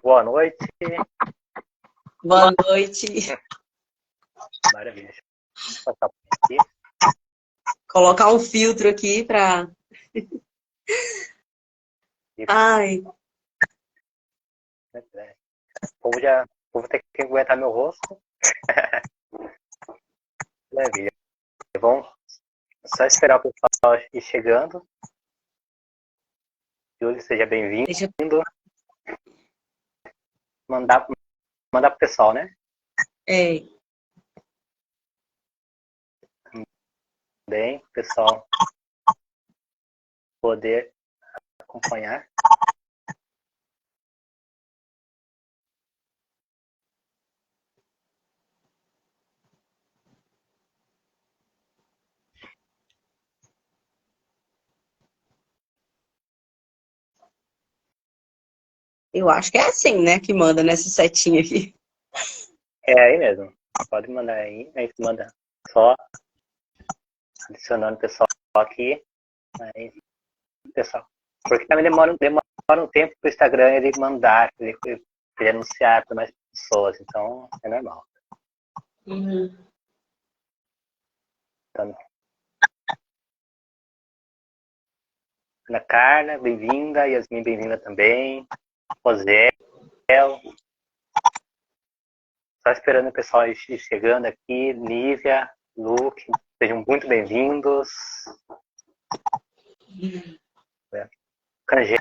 Boa noite. Boa noite. Maravilha. Deixa eu passar por aqui. Colocar um filtro aqui para. Ai. O povo tem que aguentar meu rosto. Maravilha. Vamos só esperar o pessoal ir chegando. Júlio, seja bem-vindo. Mandar pro pessoal, né? É. Bem, pessoal poder acompanhar. Eu acho que é assim, né? Que manda nessa setinha aqui. É aí mesmo. Pode mandar aí. A gente manda só adicionando o pessoal aqui. Aí, pessoal. Porque também demora um tempo para o Instagram ele mandar, ele anunciar para mais pessoas. Então, é normal. Uhum. Então, Ana Carla, bem-vinda. Yasmin, bem-vinda também. Rosel. Só esperando o pessoal ir chegando aqui. Lívia, Luke, sejam muito bem-vindos. Rangel,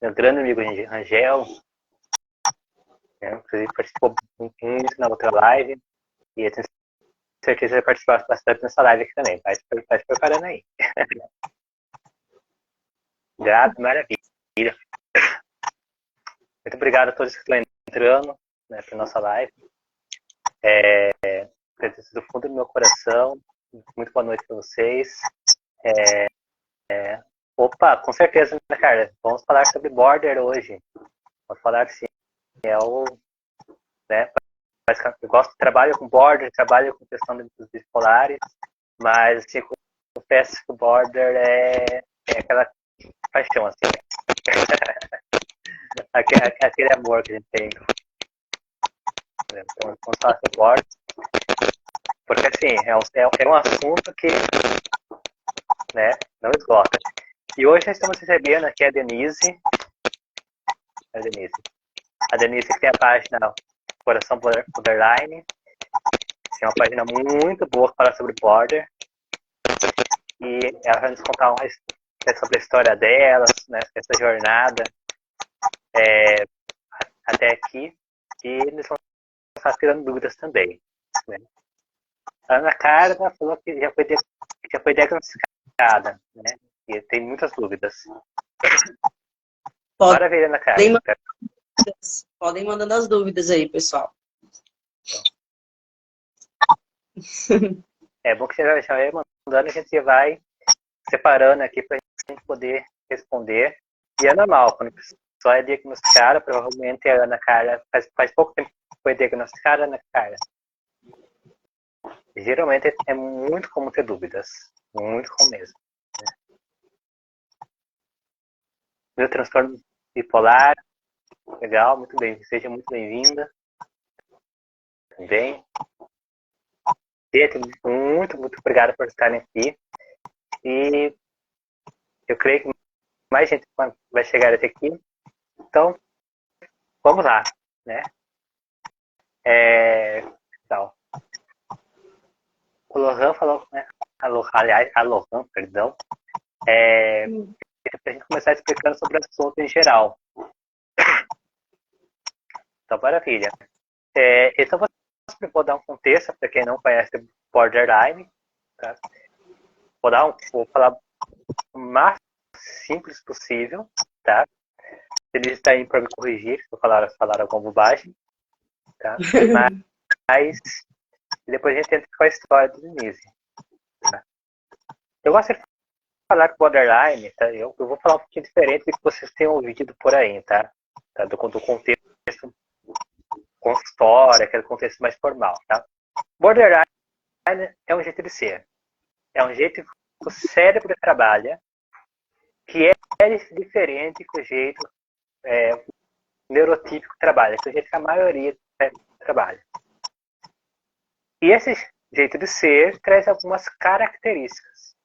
meu grande amigo Rangel, inclusive participou muito na outra live. E eu tenho certeza que vai participar bastante nessa live aqui também. Vai se preparando aí. Grato, maravilha. Muito obrigado a todos que estão entrando, né, para nossa live. Agradeço do fundo do meu coração. Muito boa noite para vocês. Opa, com certeza, né, cara? Vamos falar sobre Border hoje. Vamos falar sim. Né, eu gosto, trabalho com Border, trabalho com questão dos bipolares, mas assim, confesso que o Border é aquela paixão, assim. Aquele amor que a gente tem. Então, vamos falar sobre Border. Porque assim, é um assunto que, né, não esgota. E hoje nós estamos recebendo aqui a Denise. A Denise que tem a página Coração Borderline. É uma página muito boa que fala sobre Border. E ela vai nos contar sobre a história dela, né, essa jornada até aqui. E eles vão estar tirando dúvidas também. Né? A Ana Carla falou que já foi diagnosticada, né? E tem muitas dúvidas. Maravilha, Ana Carla. Podem mandando as dúvidas aí, pessoal. É bom que você já vai mandando, a gente vai separando aqui para a gente poder responder. E é normal, quando a pessoa é diagnosticada, provavelmente a Ana Carla faz pouco tempo que foi diagnosticada, Ana Carla. Geralmente é muito comum ter dúvidas. Muito comum mesmo. Né? Meu transtorno bipolar. Legal, muito bem. Seja muito bem-vinda. Também. Muito obrigado por estarem aqui. E eu creio que mais gente vai chegar até aqui. Então, vamos lá. Né? Então, o Lohan falou, né? Aliás, a Lohan, perdão. Pra gente começar explicando sobre o assunto em geral. Então, maravilha. Então, vou dar um contexto para quem não conhece Borderline. Tá? Vou falar o mais simples possível. Tá? Eles estão aí para me corrigir se eu falar alguma bobagem. Tá? Mas depois a gente entra com a história do Denise. Tá? Eu gosto de falar que Borderline, tá? Eu vou falar um pouquinho diferente do que vocês têm ouvido por aí, tá? Do contexto consultório, aquele contexto mais formal, tá? Borderline é um jeito de ser. É um jeito que o cérebro trabalha, que é diferente que o jeito neurotípico trabalha, que é o jeito que a maioria trabalha. E esse jeito de ser traz algumas características.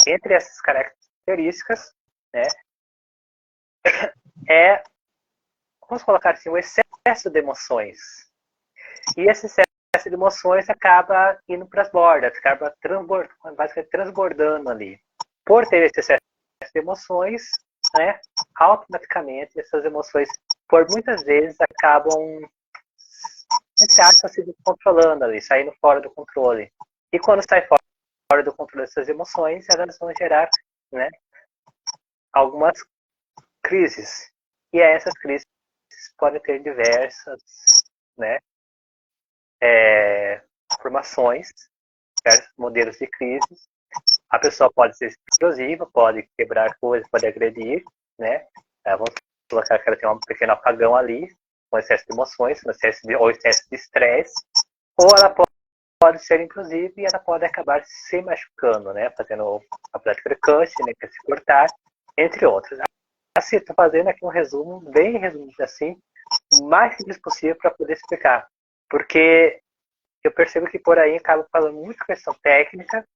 Entre essas características, né, vamos colocar assim, o excesso de emoções. E esse excesso de emoções acaba indo para as bordas, acaba basicamente transbordando ali. Por ter esse excesso de emoções, né, automaticamente essas emoções, por muitas vezes, acabam, entre aspas, se descontrolando ali, saindo fora do controle. E quando sai fora do controle dessas emoções, elas vão gerar, né, algumas crises. E essas crises podem ter diversas, né, formações, diversos modelos de crises. A pessoa pode ser explosiva, pode quebrar coisas, pode agredir, né? Vamos colocar que ela tem um pequeno apagão ali, um excesso de emoções, ou excesso de estresse, ou ela pode ser impulsiva e ela pode acabar se machucando, né? Fazendo a prática de cut, né? Que é se cortar, entre outros. Assim, estou fazendo aqui um resumo, bem resumido assim, o mais simples possível para poder explicar. Porque eu percebo que por aí acaba falando muito questão técnica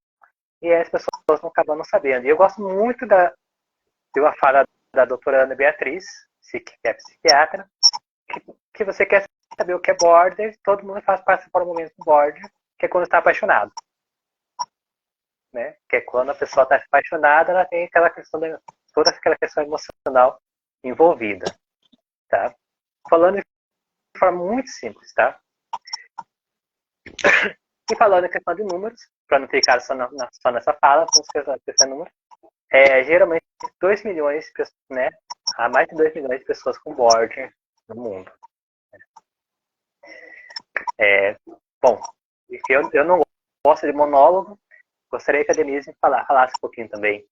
e as pessoas não acabam não sabendo. E eu gosto muito de uma fala da doutora Ana Beatriz, que é psiquiatra, que você quer saber o que é border, todo mundo passa por um momento border, que é quando está apaixonado. Né? Que é quando a pessoa está apaixonada, ela tem aquela questão toda aquela questão emocional envolvida. Tá? Falando de forma muito simples, tá? E falando em questão de números, para não ficar só nessa fala, vamos pensar em números. Geralmente 2 milhões, né? Há mais de 2 milhões de pessoas com border no mundo. Bom, eu não gosto de monólogo, gostaria que a Denise falasse um pouquinho também.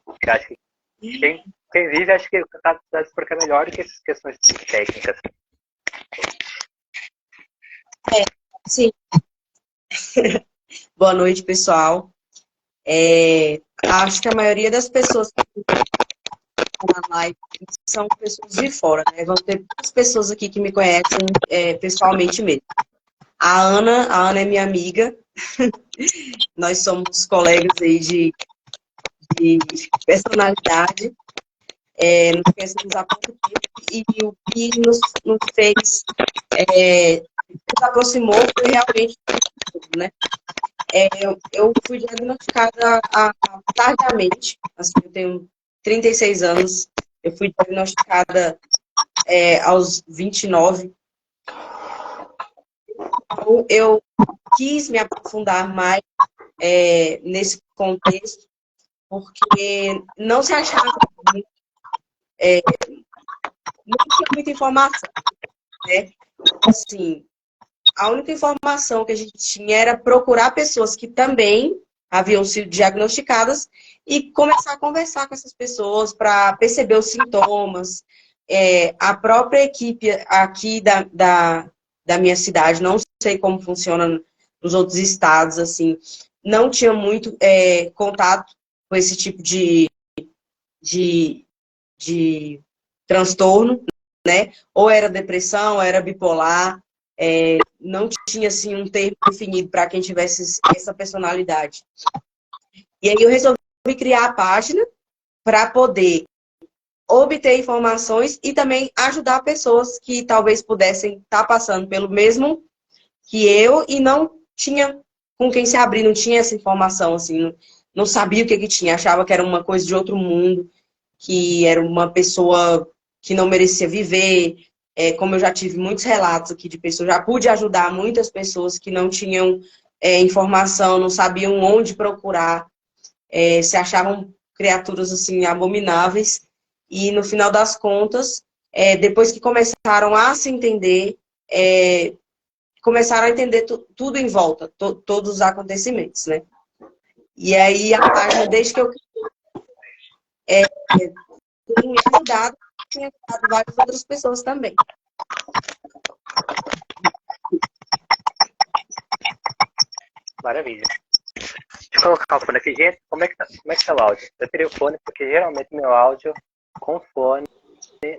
Porque acho que quem vive, acho que está explicar melhor do que essas questões técnicas. Sim. Boa noite, pessoal. Acho que a maioria das pessoas que estão na live são pessoas de fora, né? Vão ter muitas pessoas aqui que me conhecem pessoalmente mesmo. A Ana é minha amiga. Nós somos colegas aí de personalidade. Nos conhecemos há pouco tempo e o que nos fez nos aproximou foi realmente, né? Eu fui diagnosticada tardiamente, assim, eu tenho 36 anos, eu fui diagnosticada aos 29. Então, eu quis me aprofundar mais nesse contexto, porque não se achava não tinha muita informação, né? Assim, a única informação que a gente tinha era procurar pessoas que também haviam sido diagnosticadas e começar a conversar com essas pessoas para perceber os sintomas. A própria equipe aqui da minha cidade, não sei como funciona nos outros estados, assim, não tinha muito contato com esse tipo de transtorno, né? Ou era depressão, ou era bipolar. Não tinha assim um termo definido para quem tivesse essa personalidade. E aí eu resolvi criar a página para poder obter informações e também ajudar pessoas que talvez pudessem estar passando pelo mesmo que eu e não tinha com quem se abrir, não tinha essa informação, assim, não sabia o que tinha, achava que era uma coisa de outro mundo, que era uma pessoa que não merecia viver. Como eu já tive muitos relatos aqui de pessoas, já pude ajudar muitas pessoas que não tinham informação, não sabiam onde procurar, se achavam criaturas assim abomináveis. E no final das contas, depois que começaram a se entender, começaram a entender tudo em volta, todos os acontecimentos, né? E aí a página, desde que eu tem me ajudado, tem ajudado várias outras pessoas também. Maravilha. colocar o fone aqui, gente. Como é que tá o áudio? Eu tirei o fone porque geralmente meu áudio com fone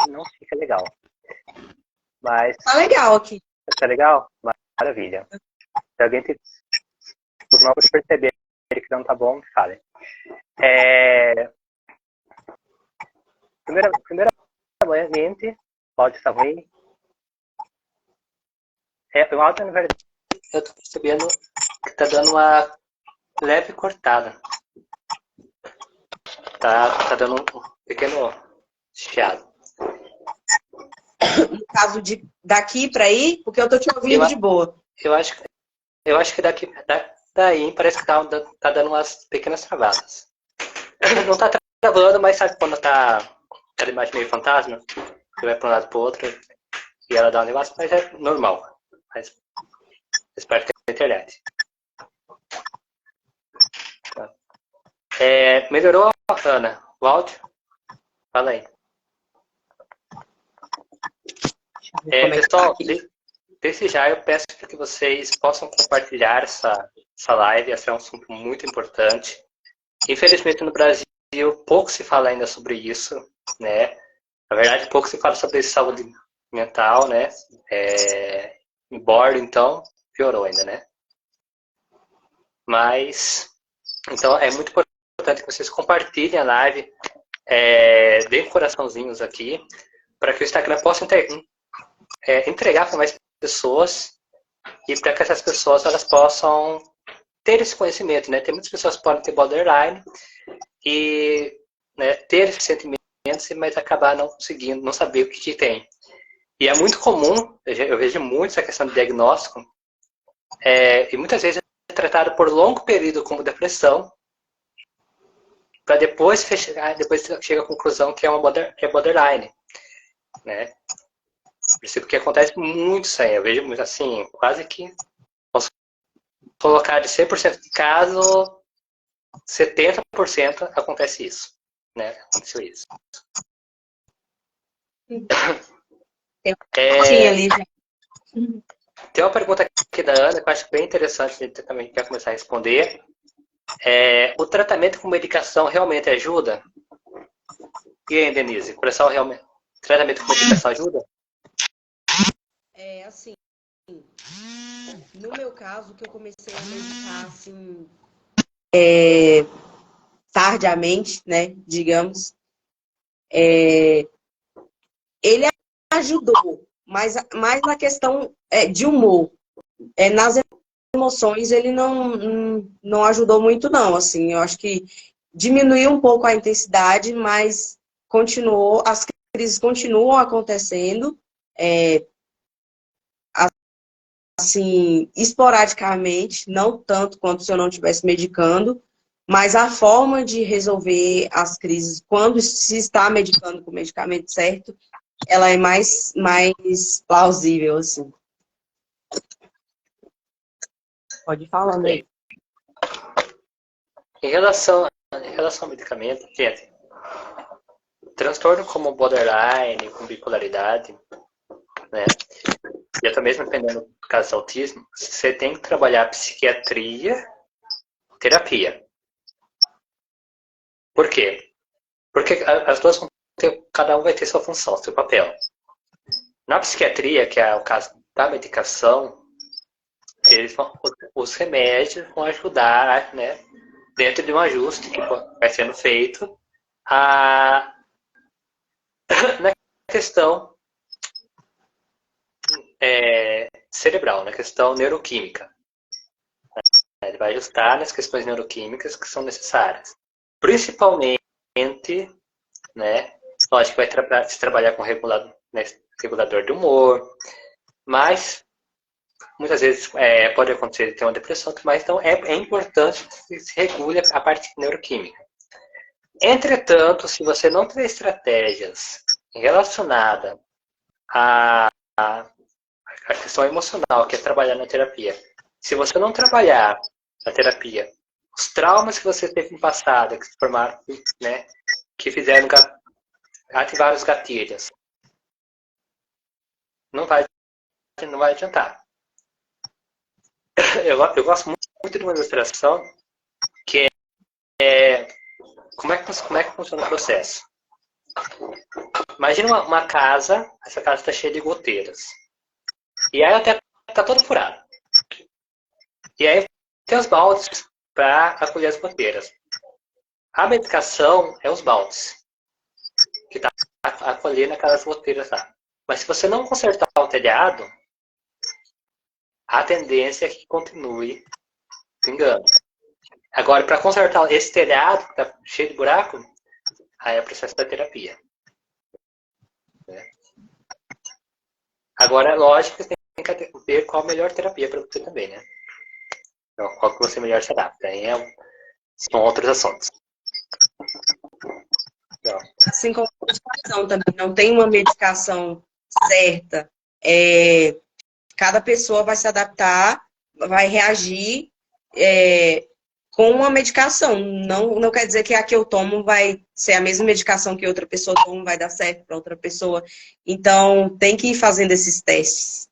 não fica legal. Mas Tá legal aqui. tá legal? Maravilha. Se alguém os novos perceberem que não tá bom, falem. Primeiramente, o áudio está ruim. O áudio, na verdade, eu tô percebendo que tá dando uma leve cortada. Tá dando um pequeno chiado. No caso daqui para aí, porque eu tô te ouvindo de boa. Eu acho que daí parece que tá dando umas pequenas travadas. Não tá travando, mas sabe quando tá aquela imagem meio fantasma? Que vai pra um lado pro outro e ela dá um negócio, mas é normal. Mas espero que é a internet. Melhorou, Ana? O áudio? Fala aí. Pessoal, desde já eu peço que vocês possam compartilhar essa live. Esse é um assunto muito importante. Infelizmente no Brasil pouco se fala ainda sobre isso, né? Na verdade pouco se fala sobre saúde mental, né? Embora então piorou ainda, né? Mas então é muito importante que vocês compartilhem a live, deem coraçãozinhos aqui para que o Instagram possa entregar para mais pessoas e para que essas pessoas elas possam ter esse conhecimento, né? Tem muitas pessoas que podem ter borderline e, né, ter esses sentimentos, mas acabar não conseguindo, não saber o que tem. E é muito comum, eu vejo muito essa questão de diagnóstico, e muitas vezes é tratado por longo período como depressão, para depois chega à conclusão que é borderline, né? Percebo que acontece muito isso aí. Eu vejo muito assim, quase que posso colocar de 100% de caso, 70% acontece isso, né? Aconteceu isso. Ali já. Tem uma pergunta aqui da Ana que eu acho bem interessante, a gente também quer começar a responder. O tratamento com medicação realmente ajuda? E aí, Denise, tratamento com medicação ajuda? Assim, no meu caso, que eu comecei a medicar, assim, tardiamente, né, digamos, ele ajudou, mas mais na questão de humor. Nas emoções, ele não ajudou muito, não, assim, eu acho que diminuiu um pouco a intensidade, mas as crises continuam acontecendo, assim, esporadicamente, não tanto quanto se eu não estivesse medicando, mas a forma de resolver as crises, quando se está medicando com o medicamento certo, ela é mais plausível, assim. Pode ir falando aí. Em relação ao medicamento, gente, transtorno como borderline, com bipolaridade, né? E até mesmo dependendo do caso de autismo, você tem que trabalhar psiquiatria, terapia. Por quê? Porque as duas cada um vai ter sua função, seu papel. Na psiquiatria, que é o caso da medicação, os remédios vão ajudar, né, dentro de um ajuste que vai sendo feito na questão cerebral, na questão neuroquímica. Ele vai ajustar nas questões neuroquímicas que são necessárias. Principalmente, né, lógico que vai se trabalhar com regulador de humor, mas muitas vezes pode acontecer de ter uma depressão, mas então é importante que se regule a parte neuroquímica. Entretanto, se você não tiver estratégias relacionadas à questão emocional, que é trabalhar na terapia, se você não trabalhar na terapia os traumas que você teve no passado, que se formaram, né, que fizeram ativar os gatilhos, não vai adiantar. Eu gosto muito de uma ilustração que é como é que funciona o processo. Imagina uma casa, essa casa está cheia de goteiras. E aí até está toda furada. E aí tem os baldes para acolher as goteiras. A medicação é os baldes, que está acolhendo aquelas goteiras lá. Mas se você não consertar o telhado, a tendência é que continue pingando. Agora, para consertar esse telhado, que está cheio de buraco, aí é o processo da terapia. Né? Agora, é lógico que você tem que ver qual a melhor terapia para você também, né? Então, qual que você melhor se adapta. Aí são outros assuntos. Então, Assim como a medicação também, não tem uma medicação certa. Cada pessoa vai se adaptar, vai reagir com uma medicação. Não quer dizer que a que eu tomo vai ser a mesma medicação que outra pessoa toma, vai dar certo para outra pessoa. Então, tem que ir fazendo esses testes,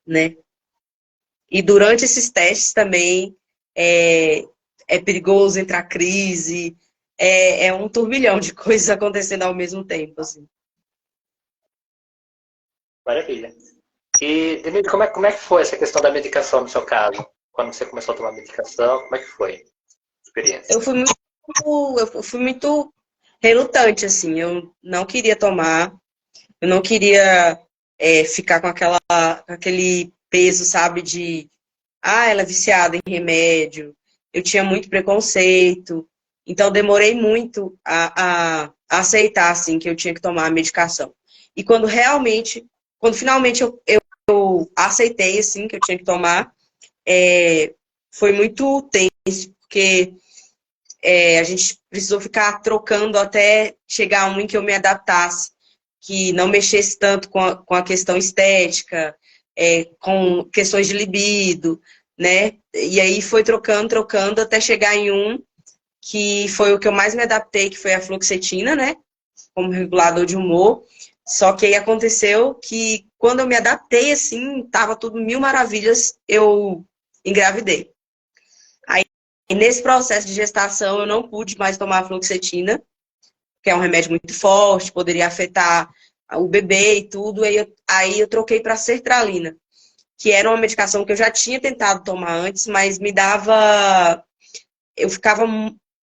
né? E durante esses testes também é perigoso entrar crise, é um turbilhão de coisas acontecendo ao mesmo tempo, assim. maravilha. E, Denise, como é que foi essa questão da medicação no seu caso? Quando você começou a tomar medicação, como é que foi a experiência? Eu fui muito relutante, assim. Eu não queria tomar, eu não queria ficar com aquele peso, sabe, ela é viciada em remédio. Eu tinha muito preconceito. Então, demorei muito a aceitar, assim, que eu tinha que tomar a medicação. E quando finalmente eu aceitei, assim, que eu tinha que tomar, foi muito tenso, porque a gente precisou ficar trocando até chegar um em que eu me adaptasse, que não mexesse tanto com a questão estética, com questões de libido, né? E aí foi trocando, até chegar em um que foi o que eu mais me adaptei, que foi a fluoxetina, né? Como regulador de humor. Só que aí aconteceu que quando eu me adaptei, assim, tava tudo mil maravilhas, eu engravidei. Aí, nesse processo de gestação, eu não pude mais tomar a fluoxetina, que é um remédio muito forte, poderia afetar o bebê e tudo. Aí eu troquei para sertralina, que era uma medicação que eu já tinha tentado tomar antes, mas me dava... Eu ficava,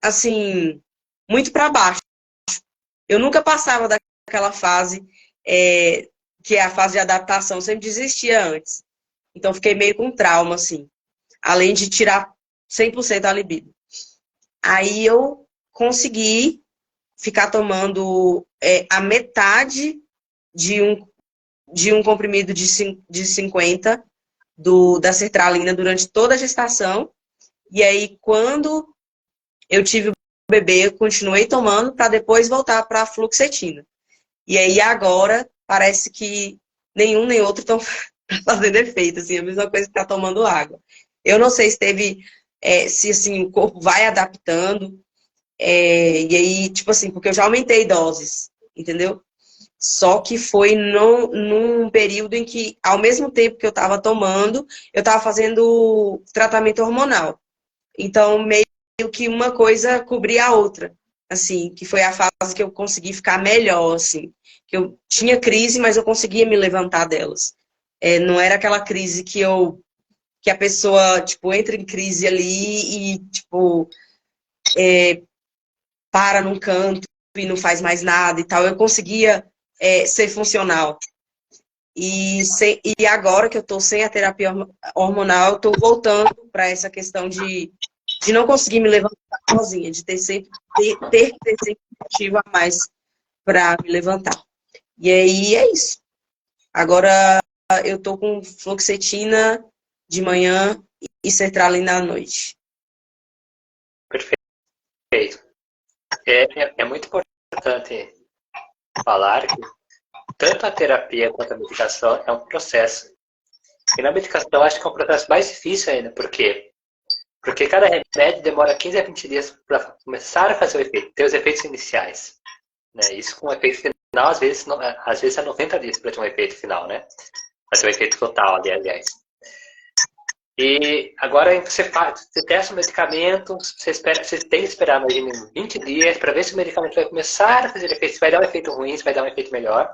assim, muito para baixo. Eu nunca passava daquela fase, que é a fase de adaptação, sempre desistia antes. Então, fiquei meio com trauma, assim. Além de tirar 100% a libido. Aí eu consegui ficar tomando a metade de um comprimido de 50 da sertralina durante toda a gestação. E aí, quando eu tive o bebê, eu continuei tomando para depois voltar para a fluoxetina. E aí, agora, parece que nenhum nem outro estão fazendo efeito. Assim, a mesma coisa que está tomando água. Eu não sei se teve... se assim, o corpo vai adaptando. E aí, tipo assim, porque eu já aumentei doses, entendeu? Só que foi num período em que, ao mesmo tempo que eu estava tomando, eu estava fazendo tratamento hormonal. Então, meio que uma coisa cobria a outra. Assim, que foi a fase que eu consegui ficar melhor, assim. Que eu tinha crise, mas eu conseguia me levantar delas. Não era aquela crise que a pessoa, tipo, entra em crise ali e, tipo, para num canto e não faz mais nada e tal. Eu conseguia ser funcional. E agora que eu estou sem a terapia hormonal, eu estou voltando para essa questão de não conseguir me levantar sozinha, de ter sempre motivo a mais para me levantar. E aí é isso. Agora eu estou com fluoxetina de manhã e sertralina à noite. Perfeito. É muito importante falar que tanto a terapia quanto a medicação é um processo. E na medicação acho que é um processo mais difícil ainda. Por quê? Porque cada remédio demora 15 a 20 dias para começar a fazer o efeito, ter os efeitos iniciais. Né? Isso com o efeito final, às vezes é 90 dias para ter um efeito final, né? Para ter um efeito total, aliás. E agora você testa o medicamento, você tem que esperar mais ou menos 20 dias para ver se o medicamento vai começar a fazer efeito, se vai dar um efeito ruim, se vai dar um efeito melhor.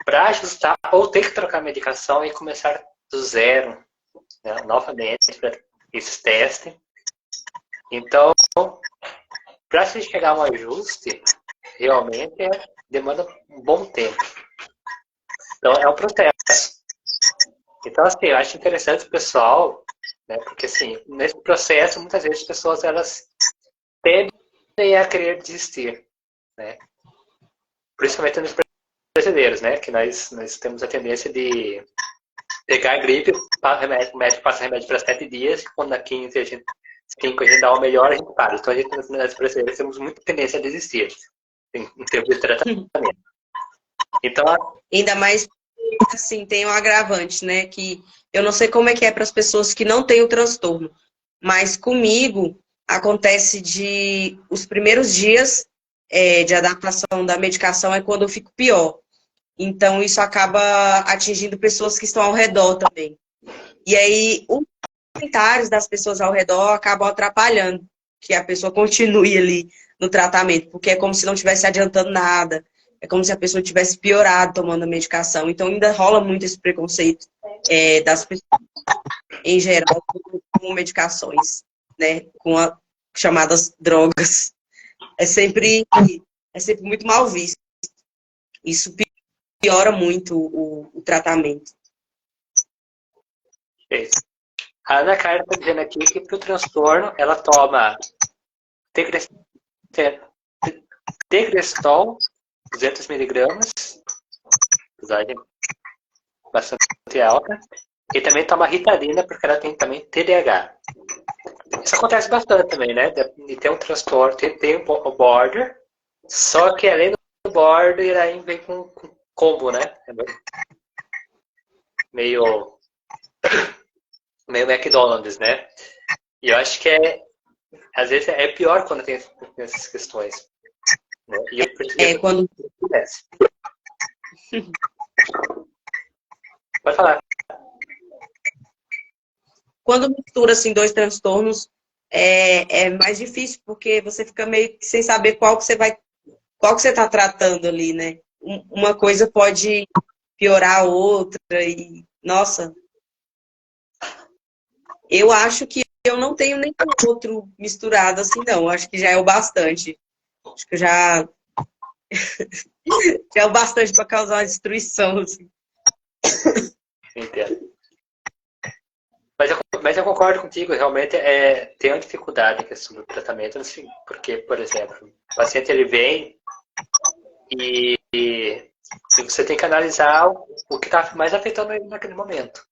Para ajustar, ou ter que trocar a medicação e começar do zero, né, novamente, para esses testes. Então, para se chegar a um ajuste, realmente demanda um bom tempo. Então, é um processo. Então, assim, eu acho interessante o pessoal, né, porque, assim, nesse processo, muitas vezes as pessoas, elas tendem a querer desistir, né? Principalmente nos brasileiros, né, que nós temos a tendência de pegar a gripe, o médico passa remédio para 7 dias, quando na 15 a gente dá uma melhor, a gente para. Então, a gente, nas brasileiras, temos muita tendência a desistir em termos de tratamento. Então, ainda mais, assim, tem um agravante, né? Que eu não sei como é que é para as pessoas que não têm o transtorno, mas comigo acontece de os primeiros dias de adaptação da medicação é quando eu fico pior. Então, isso acaba atingindo pessoas que estão ao redor também. E aí, os comentários das pessoas ao redor acabam atrapalhando que a pessoa continue ali no tratamento, porque é como se não estivesse adiantando nada, é como se a pessoa tivesse piorado tomando a medicação. Então, ainda rola muito esse preconceito das pessoas, em geral, com medicações, né, com as chamadas drogas. É sempre muito mal visto. Isso piora muito o tratamento. A Ana Carla está dizendo aqui que para o transtorno ela toma Tegresol, 200 miligramas, dosagem bastante alta, e também toma Ritalina porque ela tem também TDAH. Isso acontece bastante também, né? E tem um transtorno, tem o border, só que além do border, aí vem com combo, né? Meio McDonald's, né? E eu acho que às vezes é pior quando tem essas questões. Né? E eu quando pode falar. Quando mistura assim dois transtornos, é mais difícil, porque você fica meio que sem saber qual que você está tratando ali, né? Uma coisa pode piorar a outra e, nossa, eu acho que eu não tenho nenhum outro misturado assim, não. Acho que já é o bastante. Acho que já é o bastante para causar uma destruição, assim. Entendo. Mas eu concordo contigo, realmente tem uma dificuldade em questão do tratamento, assim, porque, por exemplo, o paciente ele vem e você tem que analisar o que está mais afetando ele naquele momento.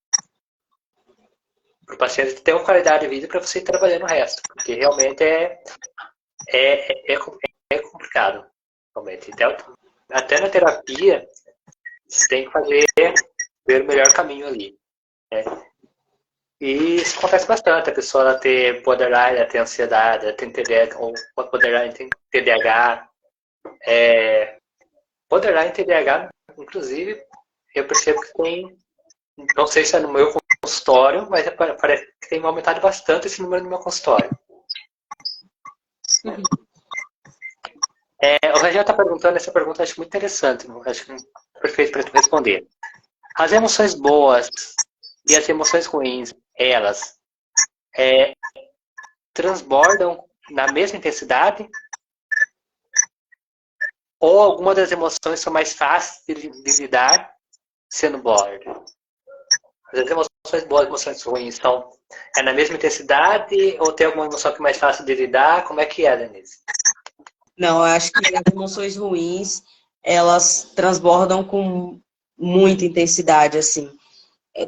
Para o paciente ter uma qualidade de vida para você ir trabalhando o resto, porque realmente é complicado. Realmente. Então, até na terapia, você tem que ver o melhor caminho ali. Né? E isso acontece bastante, a pessoa ela ter borderline, ela ter ansiedade, ela tem TDAH, ou borderline tem TDAH. Borderline TDAH, inclusive, eu percebo que tem, não sei se é no meu consultório, mas parece que tem aumentado bastante esse número no meu consultório. O Rangel está perguntando, essa pergunta eu acho muito interessante, acho que é perfeito para tu responder. As emoções boas e as emoções ruins, elas transbordam na mesma intensidade? Ou alguma das emoções são mais fáceis de lidar sendo border? As emoções boas e emoções ruins são na mesma intensidade ou tem alguma emoção que é mais fácil de lidar? Como é que é, Denise? Não, eu acho que as emoções ruins, elas transbordam com muita intensidade, assim.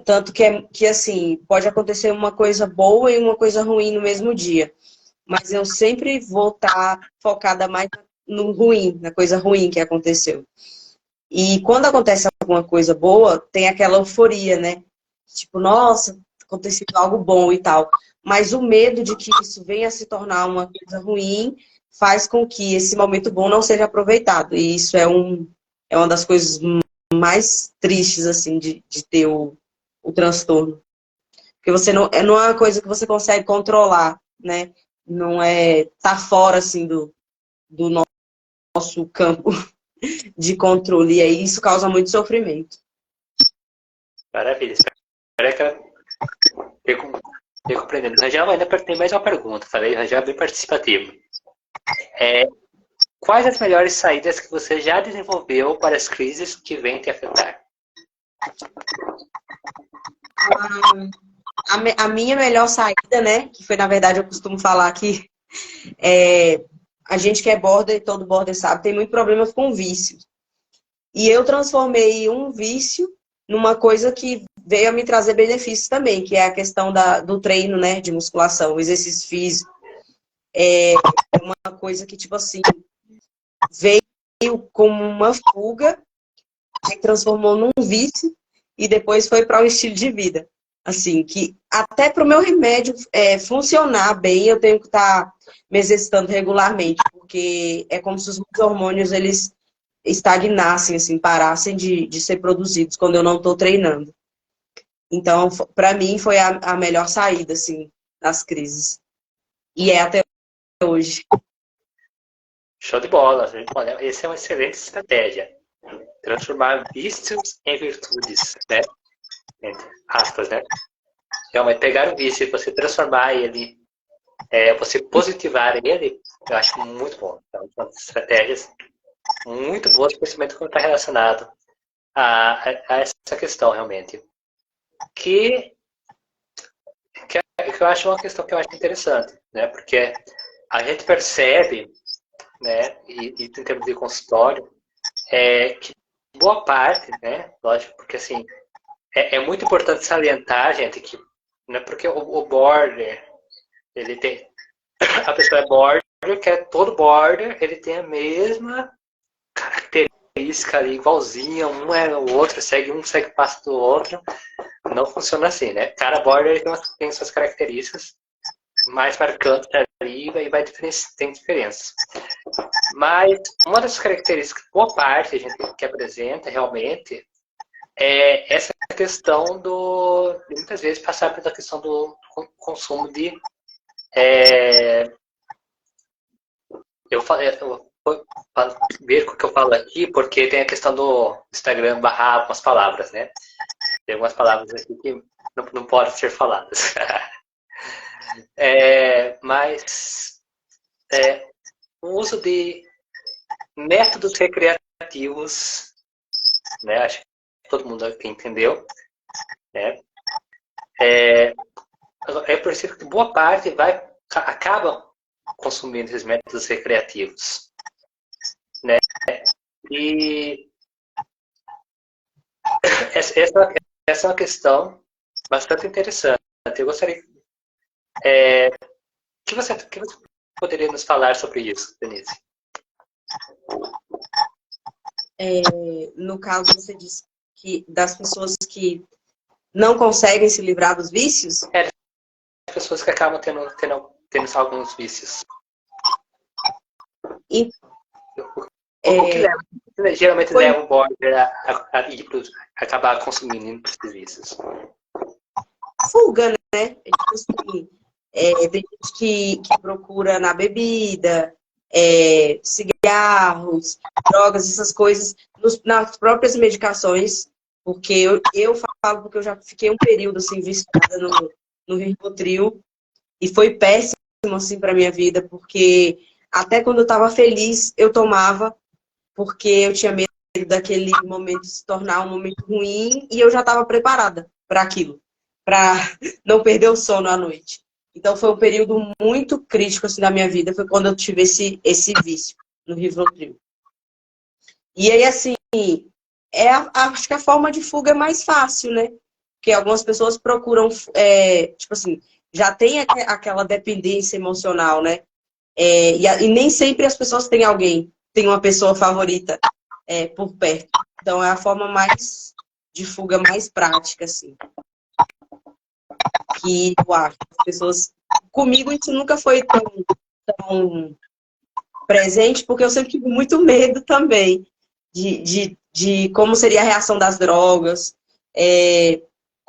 Tanto que, assim, pode acontecer uma coisa boa e uma coisa ruim no mesmo dia. Mas eu sempre vou estar focada mais no ruim, na coisa ruim que aconteceu. E quando acontece alguma coisa boa, tem aquela euforia, né? Tipo, nossa, aconteceu algo bom e tal. Mas o medo de que isso venha a se tornar uma coisa ruim faz com que esse momento bom não seja aproveitado. E isso é uma das coisas mais tristes, assim, de ter o transtorno. Porque você não é uma coisa que você consegue controlar, né? Não é, tá fora, assim, do nosso campo de controle. E aí isso causa muito sofrimento. Maravilha. Espero que ela fique compreendendo. Rangel, ainda tem mais uma pergunta. Falei, Rangel é bem participativo. Quais as melhores saídas que você já desenvolveu para as crises que vêm te afetar? A minha melhor saída, né? Que foi, na verdade, eu costumo falar que a gente que é border, todo border sabe, tem muito problema com vício. E eu transformei um vício numa coisa que veio a me trazer benefícios também, que é a questão do treino, né, de musculação, o exercício físico. É uma coisa que, tipo assim, veio como uma fuga, se transformou num vício e depois foi para o estilo de vida. Assim, que até para o meu remédio funcionar bem, eu tenho que estar me exercitando regularmente, porque é como se os meus hormônios, eles estagnassem, assim, parassem de ser produzidos quando eu não estou treinando. Então, para mim, foi a melhor saída, assim, das crises. E é até hoje. Show de bola. Olha, essa é uma excelente estratégia. Transformar vícios em virtudes, né? Entre aspas, né? Realmente, pegar um vício e você transformar ele, você positivar ele, eu acho muito bom. Então, são estratégias muito boas, principalmente quando está relacionado a essa questão, realmente. Que eu acho uma questão que eu acho interessante, né? Porque a gente percebe, né, e em termos de consultório, que boa parte, né, lógico, porque assim, é muito importante salientar, gente, que não é porque o border, ele tem, a pessoa é border, que é todo border, ele tem a mesma característica ali, igualzinha, um é o outro, segue um, segue o passo do outro, não funciona assim, né? Cada border tem suas características mais marcantes ali e tem diferenças. Mas uma das características, boa parte a gente que apresenta realmente é essa questão de muitas vezes passar pela questão do consumo de eu vou ver o que eu falo aqui, porque tem a questão do Instagram barrar algumas palavras, né? Tem algumas palavras aqui que não podem ser faladas. Mas o uso de métodos recreativos, né? Acho que todo mundo aqui entendeu, né? É possível que boa parte acaba consumindo esses métodos recreativos, né? E essa é uma questão bastante interessante. Eu gostaria que você poderia nos falar sobre isso, Denise? No caso, você disse que das pessoas que não conseguem se livrar dos vícios? As pessoas que acabam tendo alguns vícios. O que geralmente leva o border a acabar consumindo esses vícios? Fuga, né? Tipo assim, tem gente que procura na bebida, cigarros, drogas, essas coisas, nas próprias medicações, porque eu falo porque eu já fiquei um período assim viciada no Rivotril e foi péssimo assim para minha vida, porque até quando eu estava feliz eu tomava, porque eu tinha medo daquele momento se tornar um momento ruim e eu já estava preparada para aquilo, para não perder o sono à noite. Então foi um período muito crítico assim, da minha vida, foi quando eu tive esse vício no Rivotril. E aí, assim, acho que a forma de fuga é mais fácil, né? Porque algumas pessoas procuram, tipo assim, já tem aquela dependência emocional, né? E nem sempre as pessoas têm alguém, tem uma pessoa favorita por perto. Então é a forma mais de fuga mais prática, assim. Que eu acho. As pessoas. Comigo isso nunca foi tão presente, porque eu sempre tive muito medo também de como seria a reação das drogas,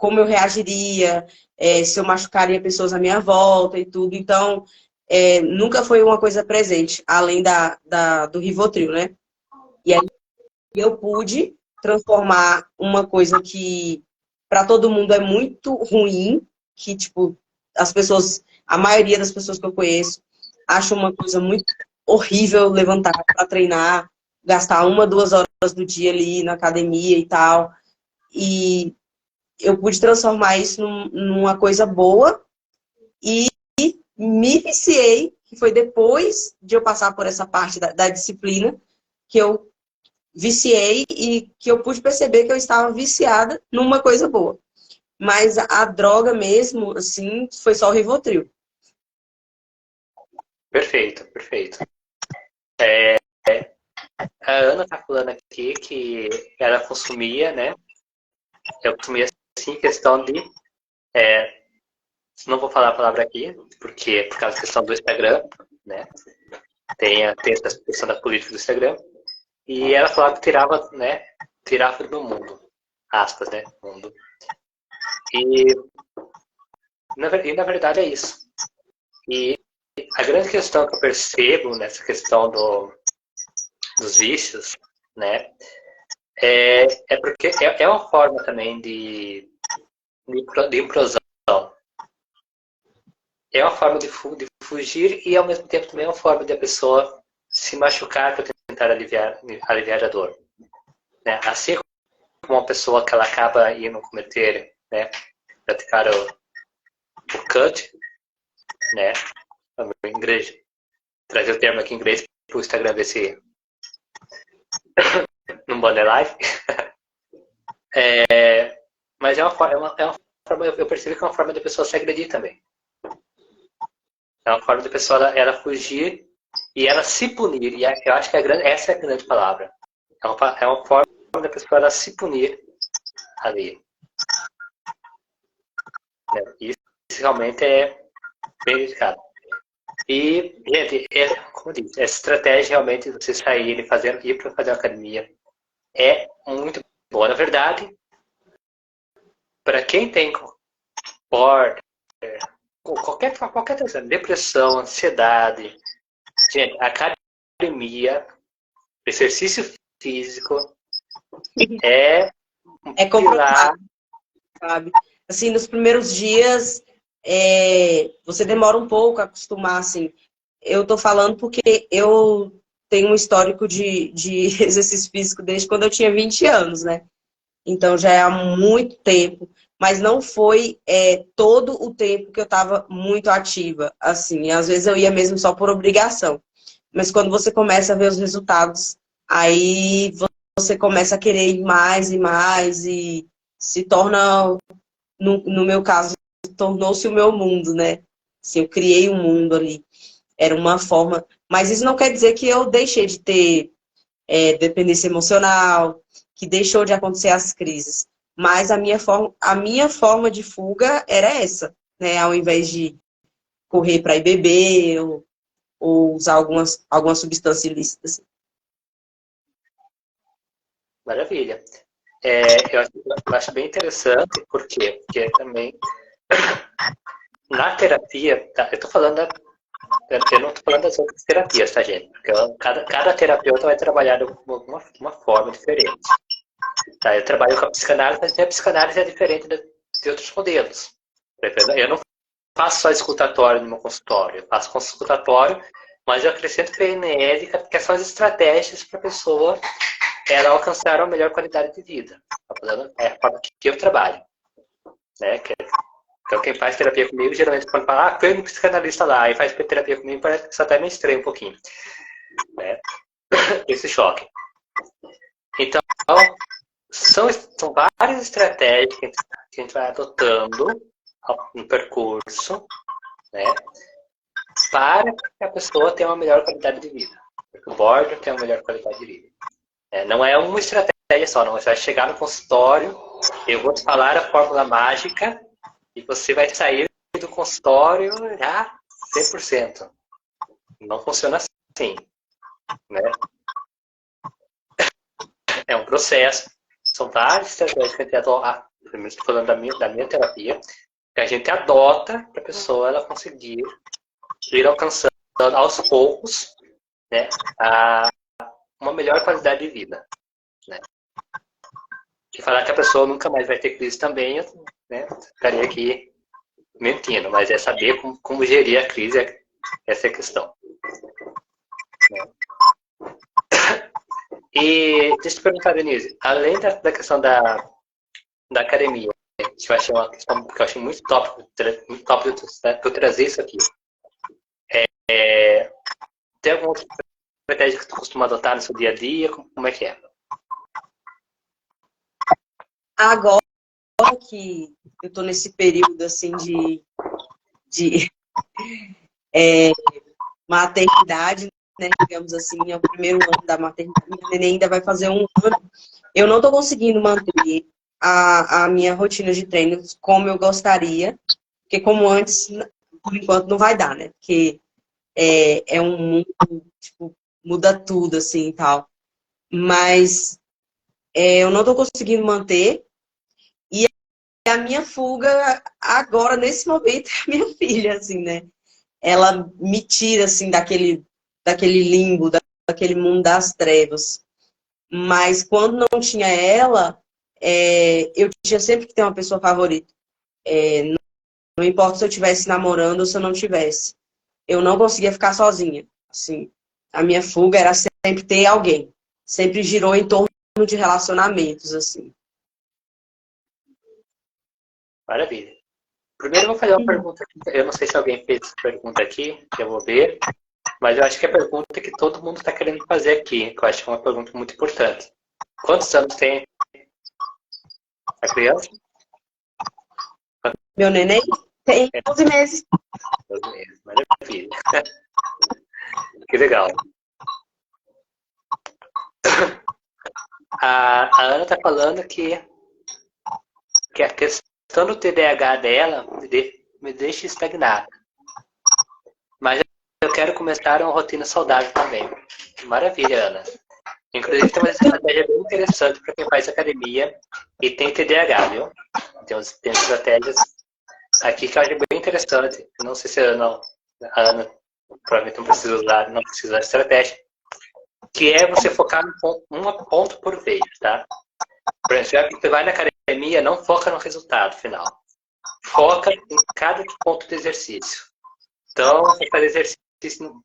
como eu reagiria, se eu machucaria pessoas à minha volta e tudo. Então, nunca foi uma coisa presente, além do Rivotril, né? E aí eu pude transformar uma coisa que para todo mundo é muito ruim, que, tipo, a maioria das pessoas que eu conheço acha uma coisa muito horrível levantar para treinar, gastar 1, 2 horas do dia ali na academia e tal. E eu pude transformar isso numa coisa boa e me viciei, que foi depois de eu passar por essa parte da disciplina, que eu viciei e que eu pude perceber que eu estava viciada numa coisa boa. Mas a droga mesmo, assim, foi só o Rivotril. Perfeito, perfeito. A Ana tá falando aqui que ela consumia, né? Eu consumia, sim, questão de... não vou falar a palavra aqui, porque por causa da questão do Instagram, né? Tem a questão da política do Instagram. E ela falava que tirava, né? Tirava do mundo. Aspas, né? Mundo. E na verdade é isso. E a grande questão que eu percebo nessa questão dos vícios, né? É porque é uma forma também de implosão. É uma forma de fugir e ao mesmo tempo também é uma forma de a pessoa se machucar para tentar aliviar a dor. Né? Assim como uma pessoa que ela acaba indo cometer, né? Praticar o cut, né? Em inglês, trazer o termo aqui em inglês para o Instagram ver se não banda live. Mas é uma forma, eu percebi que é uma forma da pessoa se agredir também. É uma forma da pessoa ela fugir e ela se punir. E eu acho que essa é a grande palavra. É uma forma da pessoa ela se punir ali. Isso realmente é bem delicado. E, gente, como eu disse, essa estratégia realmente de você sair e ir para fazer uma academia é muito boa. Na verdade, para quem tem qualquer depressão, ansiedade, gente, academia, exercício físico é um pilar. Sabe? Assim, nos primeiros dias, você demora um pouco a acostumar, assim. Eu tô falando porque eu tenho um histórico de exercício físico desde quando eu tinha 20 anos, né? Então já é há muito tempo, mas não foi todo o tempo que eu estava muito ativa, assim. Às vezes eu ia mesmo só por obrigação. Mas quando você começa a ver os resultados, aí você começa a querer ir mais e mais e se torna, no meu caso, tornou-se o meu mundo, né? Assim, eu criei um mundo ali. Era uma forma. Mas isso não quer dizer que eu deixei de ter dependência emocional, que deixou de acontecer as crises. Mas a minha forma de fuga era essa, né? Ao invés de correr para ir beber ou usar alguma substância ilícita. Assim. Maravilha. Eu acho bem interessante, por quê? Porque também na terapia, tá, eu não estou falando das outras terapias, tá, gente? Porque cada terapeuta vai trabalhar de uma forma diferente. Tá? Eu trabalho com a psicanálise, mas a psicanálise é diferente de outros modelos. Eu não faço só escutatório no meu consultório, eu faço consultatório, mas eu acrescento PNL, que são as estratégias para a pessoa ela alcançar uma melhor qualidade de vida. É a forma que eu trabalho. Né? Então, quem faz terapia comigo, geralmente, quando fala, foi um psicanalista lá e faz terapia comigo, parece que isso até me estranha um pouquinho. Né? Esse choque. Então, são várias estratégias que a gente vai adotando no percurso, né? Para que a pessoa tenha uma melhor qualidade de vida. Para que o border tenha uma melhor qualidade de vida. Não é uma estratégia só, não. Você vai chegar no consultório, eu vou te falar a fórmula mágica e você vai sair do consultório já 100%. Não funciona assim. Né? É um processo. São várias estratégias que a gente primeiro estou falando da minha terapia, que a gente adota para a pessoa ela conseguir ir alcançando aos poucos, né, uma melhor qualidade de vida, né? E falar que a pessoa nunca mais vai ter crise também, eu, né, ficaria aqui mentindo, mas é saber como gerir a crise, essa é a questão. E deixa eu te perguntar, Denise, além da questão da academia, que eu achei uma questão que eu achei muito top que eu trazer isso aqui. Tem alguma outra estratégia que tu costuma adotar no seu dia a dia? Como é que é? Agora que eu tô nesse período, assim, de maternidade, né, digamos assim, é o primeiro ano da maternidade, minha neném ainda vai fazer um ano, eu não tô conseguindo manter a minha rotina de treinos como eu gostaria, porque como antes, por enquanto, não vai dar, né? Porque é um mundo, tipo, muda tudo, assim, e tal. Mas eu não tô conseguindo manter. E a minha fuga agora, nesse momento, é a minha filha, assim, né? Ela me tira, assim, daquele limbo, daquele mundo das trevas. Mas quando não tinha ela, eu tinha sempre que ter uma pessoa favorita. Não importa se eu estivesse namorando ou se eu não tivesse. Eu não conseguia ficar sozinha. Assim, a minha fuga era sempre ter alguém. Sempre girou em torno de relacionamentos, assim. Maravilha. Primeiro eu vou fazer uma pergunta aqui. Eu não sei se alguém fez essa pergunta aqui, que eu vou ver, mas eu acho que é a pergunta que todo mundo está querendo fazer aqui, que eu acho que é uma pergunta muito importante. Quantos anos tem a criança? Meu neném tem 11 meses. 12 meses. Maravilha. Que legal. A Ana está falando que a questão do TDAH dela me deixa estagnada. Mas eu quero começar uma rotina saudável também. Maravilha, Ana. Inclusive tem uma estratégia bem interessante para quem faz academia e tem TDAH, viu? Tem estratégias aqui que eu acho bem interessante. Não sei se a Ana provavelmente não precisa usar, não precisa da estratégia. Que é você focar um ponto por vez, tá? Por exemplo, você vai na academia, não foca no resultado final. Foca em cada ponto do exercício. Então, você faz exercício,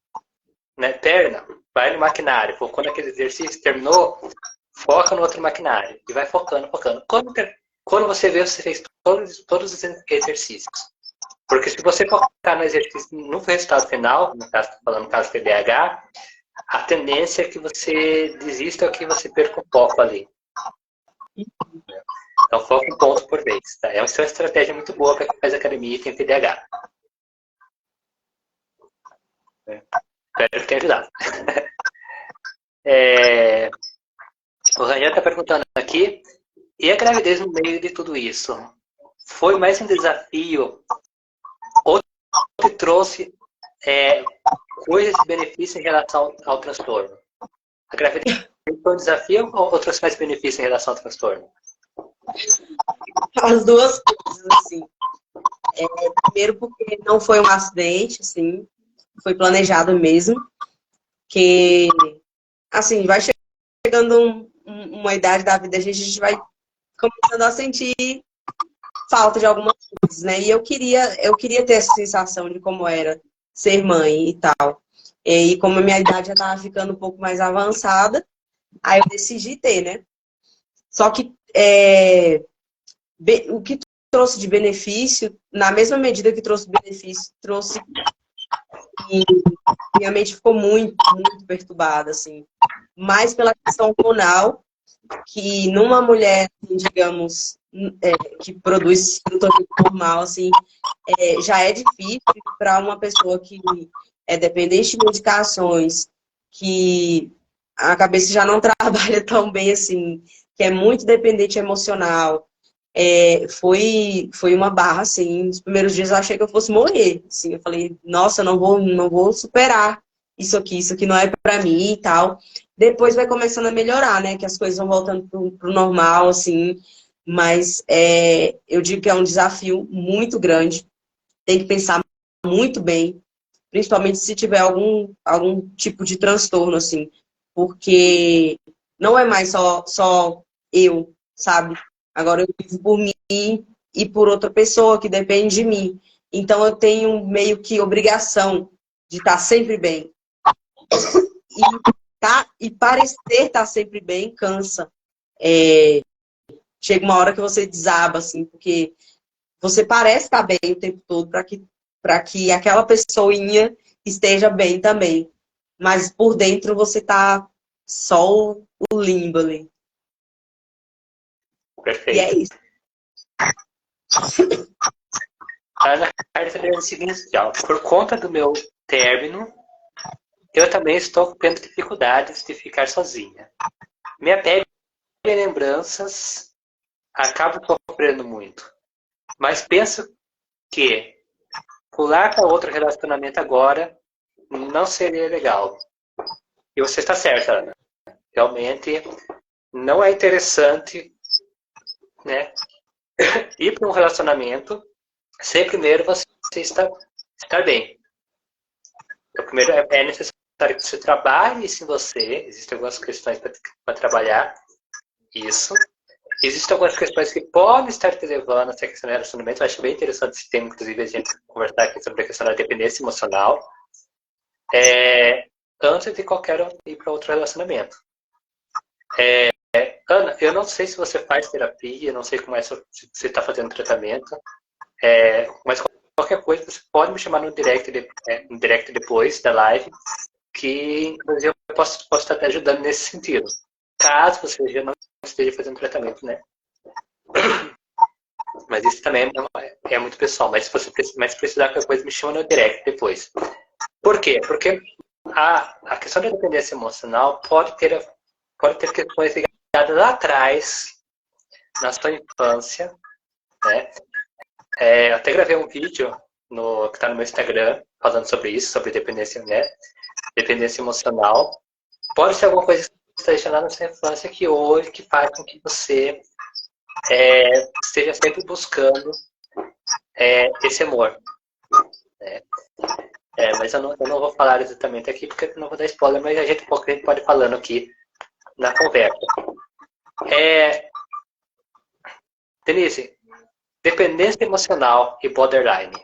né, perna, vai no maquinário, focou naquele exercício, terminou, foca no outro maquinário. E vai focando. Quando você vê, você fez todos os exercícios. Porque se você focar no exercício, no resultado final, no caso, falando no caso do TDAH, a tendência é que você desista ou que você perca o foco ali. Então, foca um ponto por vez. Tá? É uma estratégia muito boa para quem faz academia e tem TDAH. Espero que tenha ajudado. O Raniel está perguntando aqui, e a gravidez no meio de tudo isso? Foi mais um desafio ou te trouxe coisas e benefícios em relação ao transtorno? A gravidez foi um desafio ou trouxe mais benefícios em relação ao transtorno? As duas coisas, assim. Primeiro porque não foi um acidente, assim. Foi planejado mesmo. Que, assim, vai chegando uma idade da vida, a gente vai começando a sentir falta de algumas coisas, né? E eu queria ter essa sensação de como era ser mãe e tal. E como a minha idade já estava ficando um pouco mais avançada, aí eu decidi ter, né? Só que o que trouxe de benefício, na mesma medida que trouxe benefício, trouxe e minha mente ficou muito, muito perturbada, assim. Mais pela questão hormonal, que numa mulher, digamos, que produz fruto normal, assim, já é difícil para uma pessoa que é dependente de medicações, que a cabeça já não trabalha tão bem assim, que é muito dependente emocional. Foi uma barra, assim. Nos primeiros dias eu achei que eu fosse morrer. Assim, eu falei, nossa, eu não vou superar isso aqui não é para mim e tal. Depois vai começando a melhorar, né? Que as coisas vão voltando pro normal, assim. mas eu digo que é um desafio muito grande. Tem que pensar muito bem, principalmente se tiver algum tipo de transtorno, assim, porque não é mais só eu, sabe? Agora eu vivo por mim e por outra pessoa que depende de mim. Então eu tenho meio que obrigação de estar sempre bem. E parecer estar sempre bem cansa. Chega uma hora que você desaba, assim, porque você parece estar bem o tempo todo para que aquela pessoinha esteja bem também. Mas por dentro você tá só o limbo ali. E é Perfeito. isso. A Ana Carla está dizendo o seguinte, ó, por conta do meu término, eu também estou tendo dificuldades de ficar sozinha. Minha pele e lembranças acabam sofrendo muito. Mas penso que pular para outro relacionamento agora não seria legal. E você está certa, Ana. Realmente não é interessante, né, ir para um relacionamento sem primeiro você estar bem. Então, primeiro é necessário que você trabalhe isso em você. Existem algumas questões para trabalhar isso. Existem algumas questões que podem estar te levando a essa questão de relacionamento. Eu acho bem interessante esse tema, inclusive, a gente conversar aqui sobre a questão da dependência emocional. Antes de qualquer ir para outro relacionamento. Ana, eu não sei se você faz terapia, não sei como é se você está fazendo tratamento, mas qualquer coisa você pode me chamar no direct depois da live, que inclusive eu posso estar te ajudando nesse sentido. Caso você já não esteja fazendo tratamento, né? Mas isso também é muito pessoal. Mas se você precisar de qualquer coisa, me chama no direct depois. Por quê? Porque a questão da dependência emocional pode ter questões ligadas lá atrás, na sua infância, né? Eu até gravei um vídeo que está no meu Instagram falando sobre isso, sobre dependência, né? Dependência emocional. Pode ser alguma coisa que esteja lá na sua infância que hoje que faz com que você esteja sempre buscando esse amor, né? Mas eu não vou falar exatamente aqui porque eu não vou dar spoiler, mas a gente pode ir falando aqui na conversa. Denise, dependência emocional e borderline.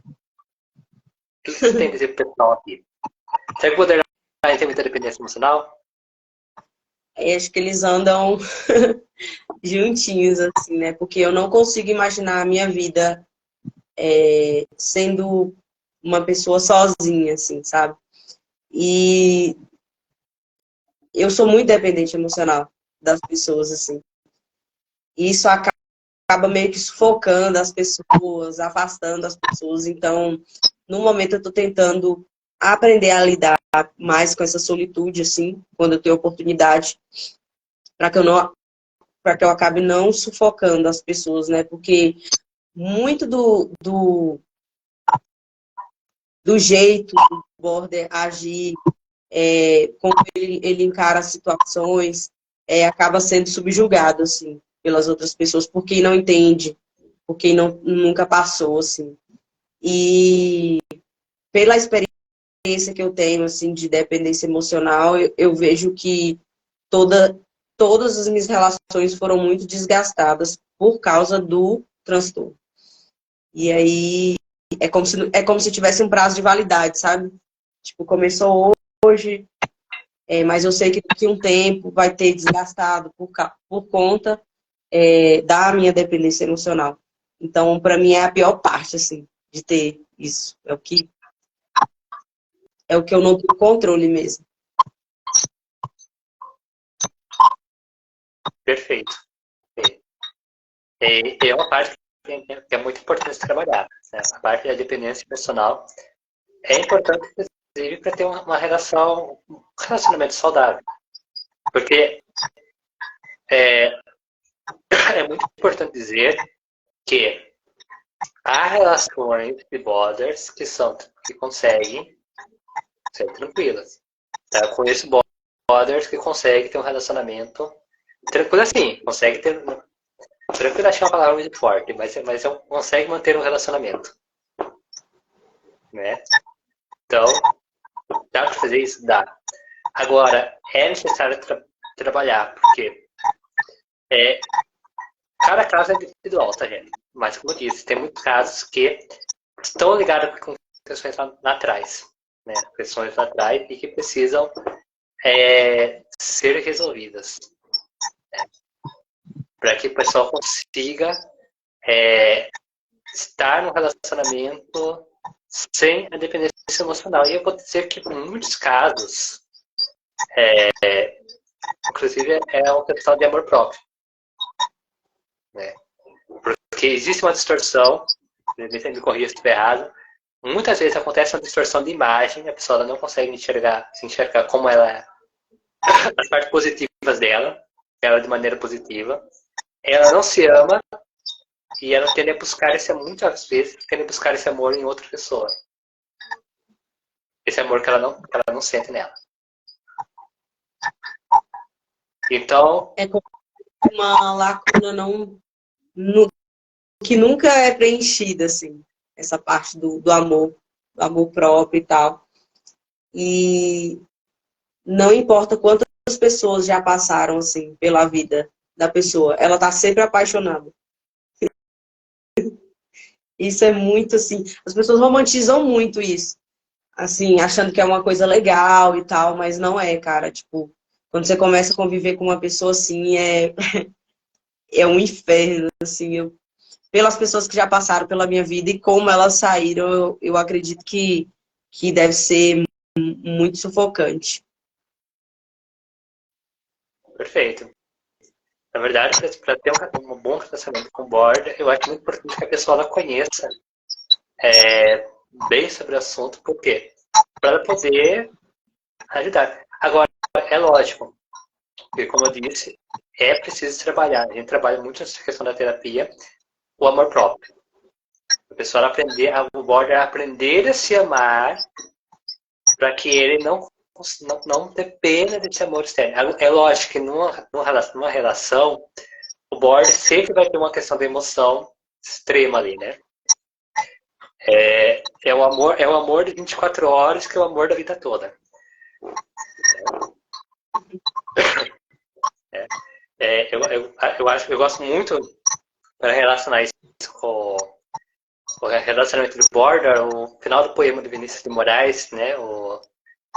O que você tem a dizer pro pessoal aqui? Será que borderline tem muita dependência emocional? Acho que eles andam juntinhos, assim, né? Porque eu não consigo imaginar a minha vida sendo uma pessoa sozinha, assim, sabe? E eu sou muito dependente emocional das pessoas, assim. E isso acaba meio que sufocando as pessoas, afastando as pessoas. Então, no momento eu tô tentando aprender a lidar mais com essa solitude, assim, quando eu tenho oportunidade, para que eu acabe não sufocando as pessoas, né? Porque muito do jeito do border agir, como ele encara as situações, acaba sendo subjugado, assim, pelas outras pessoas, por quem não entende, por quem nunca passou, assim. E pela experiência que eu tenho, assim, de dependência emocional, eu vejo que todas as minhas relações foram muito desgastadas por causa do transtorno. E aí é como se tivesse um prazo de validade, sabe? Tipo, começou hoje, mas eu sei que daqui a um tempo vai ter desgastado por conta da minha dependência emocional. Então, para mim é a pior parte, assim, de ter isso. É o que eu não tenho controle mesmo. Perfeito. É uma parte que é muito importante trabalhar, né? A parte da dependência emocional é importante, inclusive, para ter uma relacionamento saudável. Porque é muito importante dizer que há relações de borders que conseguem ser tranquilas. Tá? Eu conheço borders que conseguem ter um relacionamento tranquilo assim, consegue ter tranquilo achar uma palavra muito forte, mas consegue manter um relacionamento, né? Então, dá para fazer isso? Dá. Agora, é necessário trabalhar, porque cada caso é individual, tá, gente? Mas, como eu disse, tem muitos casos que estão ligados com questões lá atrás, né? Questões lá atrás e que precisam ser resolvidas, né? Para que o pessoal consiga estar no relacionamento sem a dependência emocional. E eu vou dizer que, em muitos casos, inclusive, é uma questão de amor próprio, né? Porque existe uma distorção, me corrija se estiver errado, muitas vezes acontece uma distorção de imagem, a pessoa não consegue se enxergar como ela é, as partes positivas dela, ela de maneira positiva, ela não se ama e ela tende a buscar muitas vezes, tende a buscar esse amor em outra pessoa. Esse amor que ela não sente nela. Então... É como uma lacuna que nunca é preenchida, assim. Essa parte do amor próprio e tal. E não importa quantas pessoas já passaram, assim, pela vida da pessoa, ela tá sempre apaixonada. Isso é muito, assim, as pessoas romantizam muito isso. Assim, achando que é uma coisa legal e tal, mas não é, cara. Tipo, quando você começa a conviver com uma pessoa assim, é um inferno, assim. Pelas pessoas que já passaram pela minha vida e como elas saíram, eu acredito que deve ser muito sufocante. Perfeito. Na verdade, para ter um bom relacionamento com o border, eu acho muito importante que a pessoa ela conheça bem sobre o assunto, por quê? Para ela poder ajudar. Agora, é lógico, porque como eu disse, é preciso trabalhar. A gente trabalha muito nessa questão da terapia, o amor próprio. A pessoa o border aprender a se amar para que ele não dependa desse amor externo. É lógico que numa relação, o border sempre vai ter uma questão de emoção extrema ali, né? É o amor de 24 horas que é o amor da vida toda. Eu gosto muito para relacionar isso com o relacionamento do border, o final do poema de Vinícius de Moraes, né? O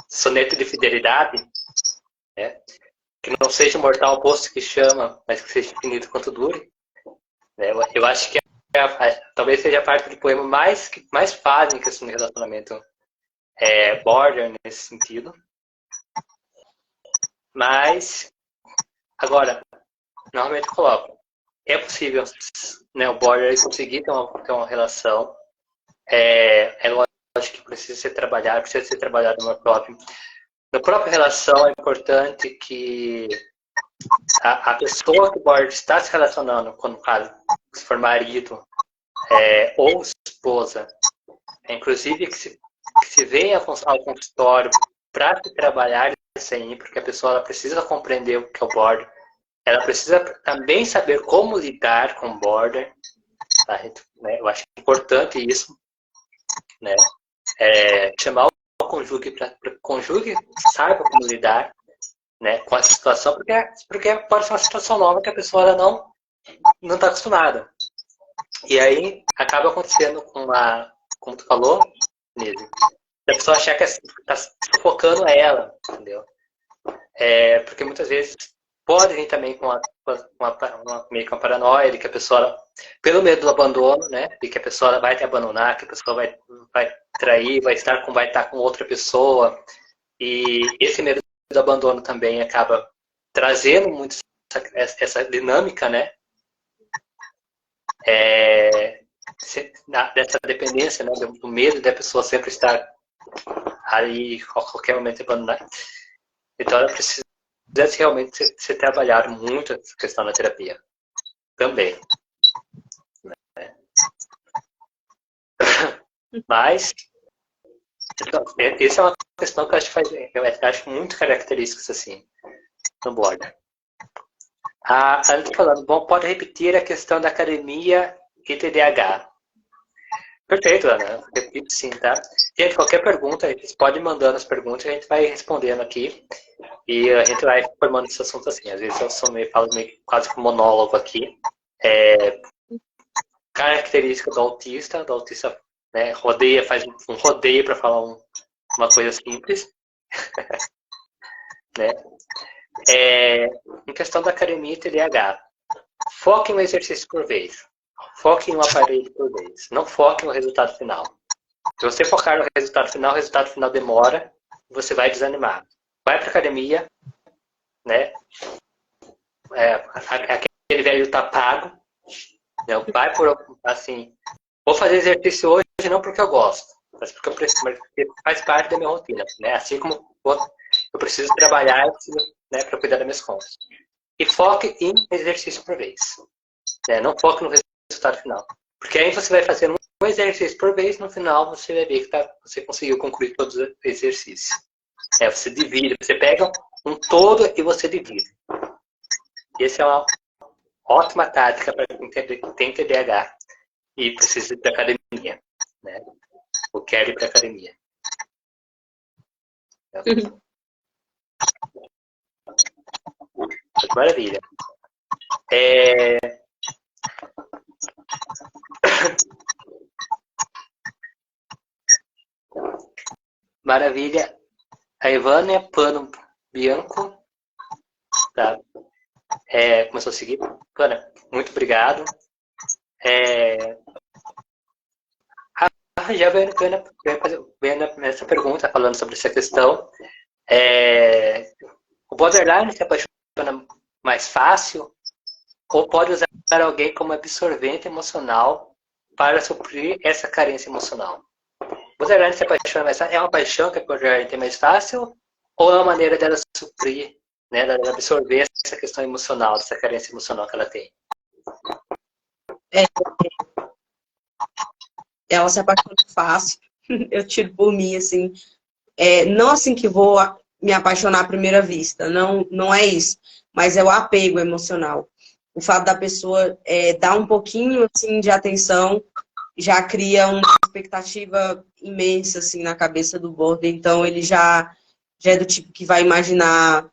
soneto de fidelidade, né? Que não seja mortal o posto que chama, mas que seja infinito quanto dure. Né? Eu acho que talvez seja a parte do poema que mais faz em questão de relacionamento border nesse sentido. Mas, agora, normalmente coloco, é possível, né, o border conseguir ter uma relação, lógico que precisa ser trabalhado no próprio. Na própria relação é importante que a pessoa que o border está se relacionando, quando caso se for marido ou esposa, inclusive que se venha ao consultório para se trabalhar isso aí, porque a pessoa ela precisa compreender o que é o border, ela precisa também saber como lidar com o border, tá? Né? Eu acho importante isso, né? Chamar o cônjuge para que o cônjuge saiba como lidar, né, com essa situação, porque pode ser uma situação nova que a pessoa ela não está acostumada. E aí acaba acontecendo como tu falou, Nise, a pessoa achar que está sufocando ela, entendeu? Porque muitas vezes pode vir também com meio que uma paranoia de que a pessoa, pelo medo do abandono, né, de que a pessoa vai te abandonar, que a pessoa vai trair, vai estar com outra pessoa, e esse medo do abandono também acaba trazendo muito essa dinâmica, né, dessa dependência, né, do medo da pessoa sempre estar ali a qualquer momento abandonar. Então ela precisa realmente ser trabalhado muito essa questão da terapia também, né? Mas essa é uma questão que eu acho muito característica assim no border. A Ana está falando, bom, pode repetir a questão da academia e TDAH. Perfeito, Ana. Repito sim, tá? Gente, qualquer pergunta, vocês podem mandando as perguntas, a gente vai respondendo aqui. E a gente vai formando esse assunto assim. Às vezes eu falo meio, quase que um monólogo aqui. Característica do autista né, faz um rodeio para falar uma coisa simples. Né? Em questão da academia e TDAH, foque em um exercício por vez. Foque em um aparelho por vez. Não foque no resultado final. Se você focar no resultado final demora, você vai desanimar. Vai para academia, né? Aquele velho tá pago. Né? Vai por, assim, vou fazer exercício hoje não porque eu gosto, mas porque eu preciso, mas porque faz parte da minha rotina. Né? Assim como eu preciso trabalhar, né, para cuidar das minhas contas. E foque em exercício por vez. Né? Não foque no resultado final. Porque aí você vai fazer um exercício por vez, no final você vai ver que você conseguiu concluir todos os exercícios. Você divide, você pega um todo e você divide. Essa é uma ótima tática para quem tem TDAH e precisa ir para academia. Né? Ou quer ir para academia. Maravilha. Maravilha. A Ivânia Pano Bianco tá? Começou a seguir. Ivânia, muito obrigado. Já vendo essa pergunta, falando sobre essa questão. O borderline se apaixona mais fácil ou pode usar alguém como absorvente emocional para suprir essa carência emocional? O borderline se apaixona mais fácil? É uma paixão que a borderline tem mais fácil ou é uma maneira dela suprir, né, dela absorver essa questão emocional, essa carência emocional que ela tem? Ela se apaixona fácil. Eu tiro por mim, assim. Não assim que vou me apaixonar à primeira vista. Não é isso. Mas é o apego emocional. O fato da pessoa dar um pouquinho assim, de atenção já cria uma expectativa imensa assim, na cabeça do border. Então, ele já é do tipo que vai imaginar...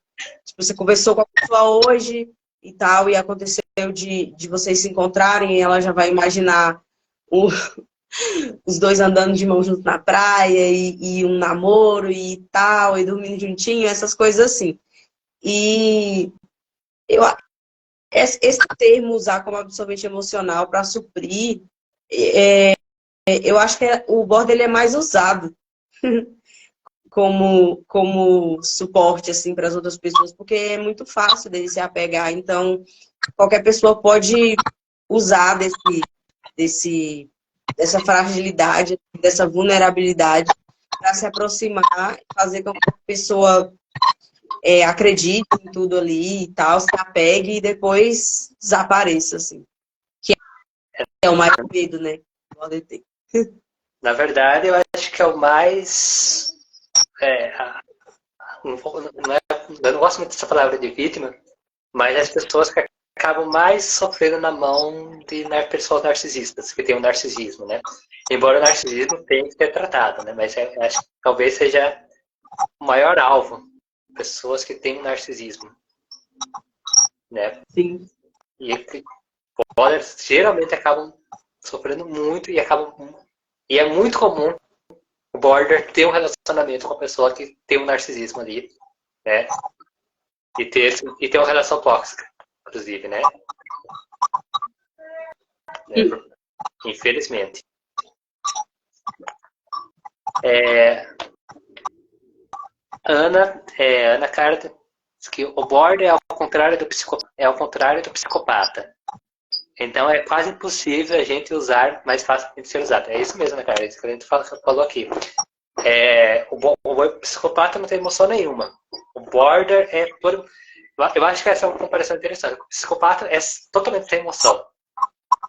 Tipo, você conversou com a pessoa hoje e tal, e aconteceu de vocês se encontrarem, e ela já vai imaginar os dois andando de mão junto na praia, e um namoro e tal, e dormindo juntinho, essas coisas assim. E esse termo usar como absorvente emocional para suprir, eu acho que o border ele é mais usado como suporte assim, para as outras pessoas, porque é muito fácil dele se apegar. Então, qualquer pessoa pode usar dessa fragilidade, dessa vulnerabilidade para se aproximar, fazer com que a pessoa acredite em tudo ali e tal, se apegue e depois desapareça, assim. Que é o mais medo, né? Na verdade, eu acho que é o mais... eu não gosto muito dessa palavra de vítima, mas as pessoas que acabam mais sofrendo na mão de pessoas narcisistas, que têm o narcisismo, né? Embora o narcisismo tenha que ser tratado, né? Mas acho que talvez seja o maior alvo, pessoas que têm narcisismo, né? Sim. E geralmente acabam sofrendo muito e é muito comum o border ter um relacionamento com a pessoa que tem um narcisismo ali, né? E ter uma relação tóxica, inclusive, né? Infelizmente. Ana Carta diz que o border é ao contrário do psicopata. Então é quase impossível a gente usar, mais fácil de ser usado. É isso mesmo, né, cara? É isso que a gente falou aqui. O psicopata não tem emoção nenhuma. O border é todo... Eu acho que essa é uma comparação interessante. O psicopata é totalmente sem emoção.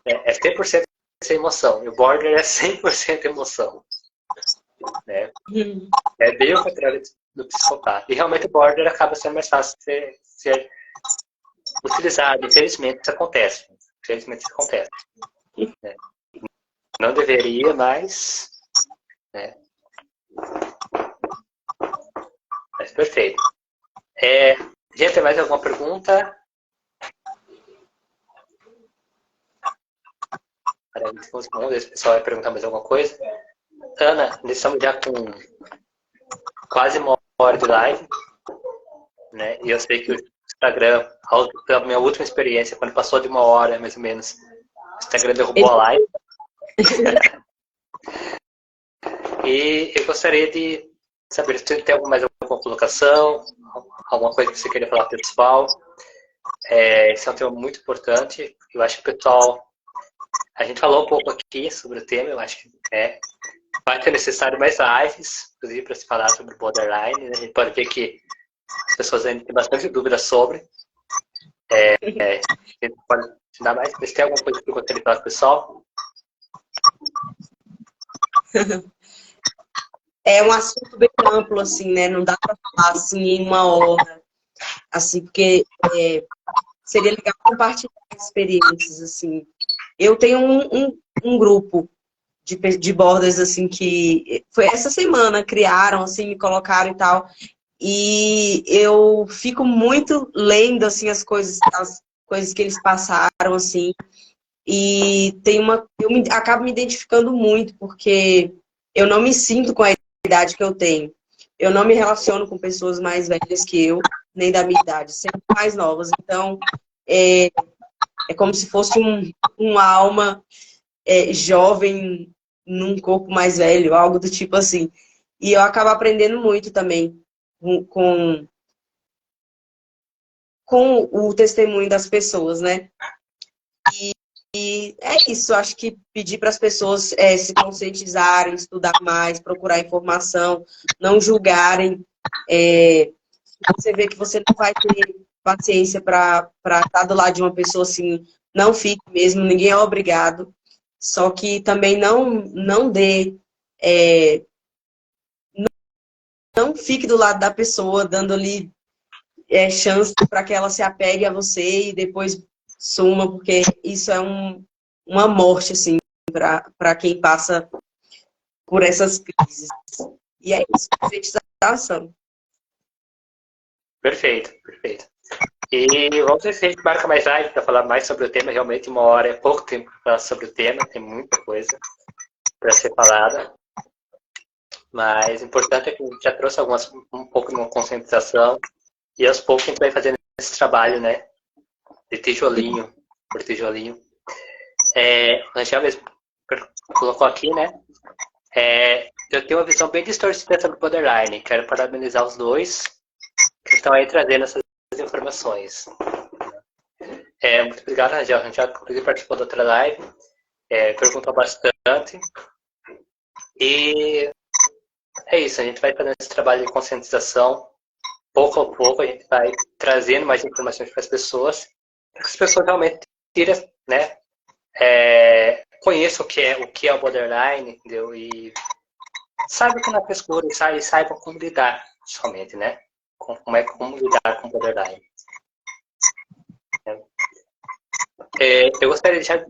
É 100% sem emoção. E o border é 100% emoção. Né? É bem o contrário do psicopata. E realmente o border acaba sendo mais fácil de ser utilizado. Infelizmente isso acontece. Né? Não deveria, mas... Né? Mas perfeito. Gente, tem mais alguma pergunta? Vamos ver se o pessoal vai perguntar mais alguma coisa. Ana, nós estamos já com quase 1 hora de live, né? E eu sei que o Instagram, pela minha última experiência, quando passou de 1 hora, mais ou menos, o Instagram derrubou a live. E eu gostaria de saber se tem mais alguma colocação, alguma coisa que você queria falar para o pessoal. Esse é um tema muito importante. Eu acho que o pessoal... A gente falou um pouco aqui sobre o tema, eu acho que vai ser necessário mais lives, inclusive para se falar sobre borderline. Né? A gente pode ver que as pessoas ainda têm bastante dúvidas sobre. A gente pode dar mais, mas tem alguma coisa que eu gostaria de falar para o pessoal? É um assunto bem amplo, assim, né? Não dá para falar assim em 1 hora, assim, porque seria legal compartilhar experiências, assim. Eu tenho um grupo de borders, assim, que foi essa semana, criaram, assim, me colocaram e tal. E eu fico muito lendo, assim, as coisas que eles passaram, assim. E acabo me identificando muito, porque eu não me sinto com a idade que eu tenho. Eu não me relaciono com pessoas mais velhas que eu, nem da minha idade, sempre mais novas. Então, é como se fosse uma alma jovem num corpo mais velho, algo do tipo assim. E eu acabo aprendendo muito também com o testemunho das pessoas, né? E é isso, acho que pedir para as pessoas se conscientizarem, estudar mais, procurar informação, não julgarem. Você vê que você não vai ter paciência para estar do lado de uma pessoa assim, não fique mesmo, ninguém é obrigado. Só que também não dê, não fique do lado da pessoa, dando-lhe chance para que ela se apegue a você e depois suma, porque isso é uma morte, assim, para quem passa por essas crises. E é isso, conscientização. Perfeito. E vamos ver se a gente marca mais live para falar mais sobre o tema. Realmente 1 hora é pouco tempo para falar sobre o tema, tem muita coisa para ser falada. Mas o importante é que a gente já trouxe um pouco de uma conscientização e aos poucos a gente vai fazendo esse trabalho, né? De tijolinho por tijolinho. A Angel mesmo colocou aqui, né? Eu tenho uma visão bem distorcida sobre o borderline. Quero parabenizar os dois que estão aí trazendo essas informações. Muito obrigado, Angel. A Angel, inclusive, participou da outra live. Perguntou bastante. E é isso, a gente vai fazendo esse trabalho de conscientização. Pouco a pouco a gente vai trazendo mais informações para as pessoas, para que as pessoas realmente tirem, né? Conheçam o que é o borderline, entendeu? E saibam que na pesquisa e saibam como lidar, somente, né? Como lidar com o borderline. Eu gostaria de já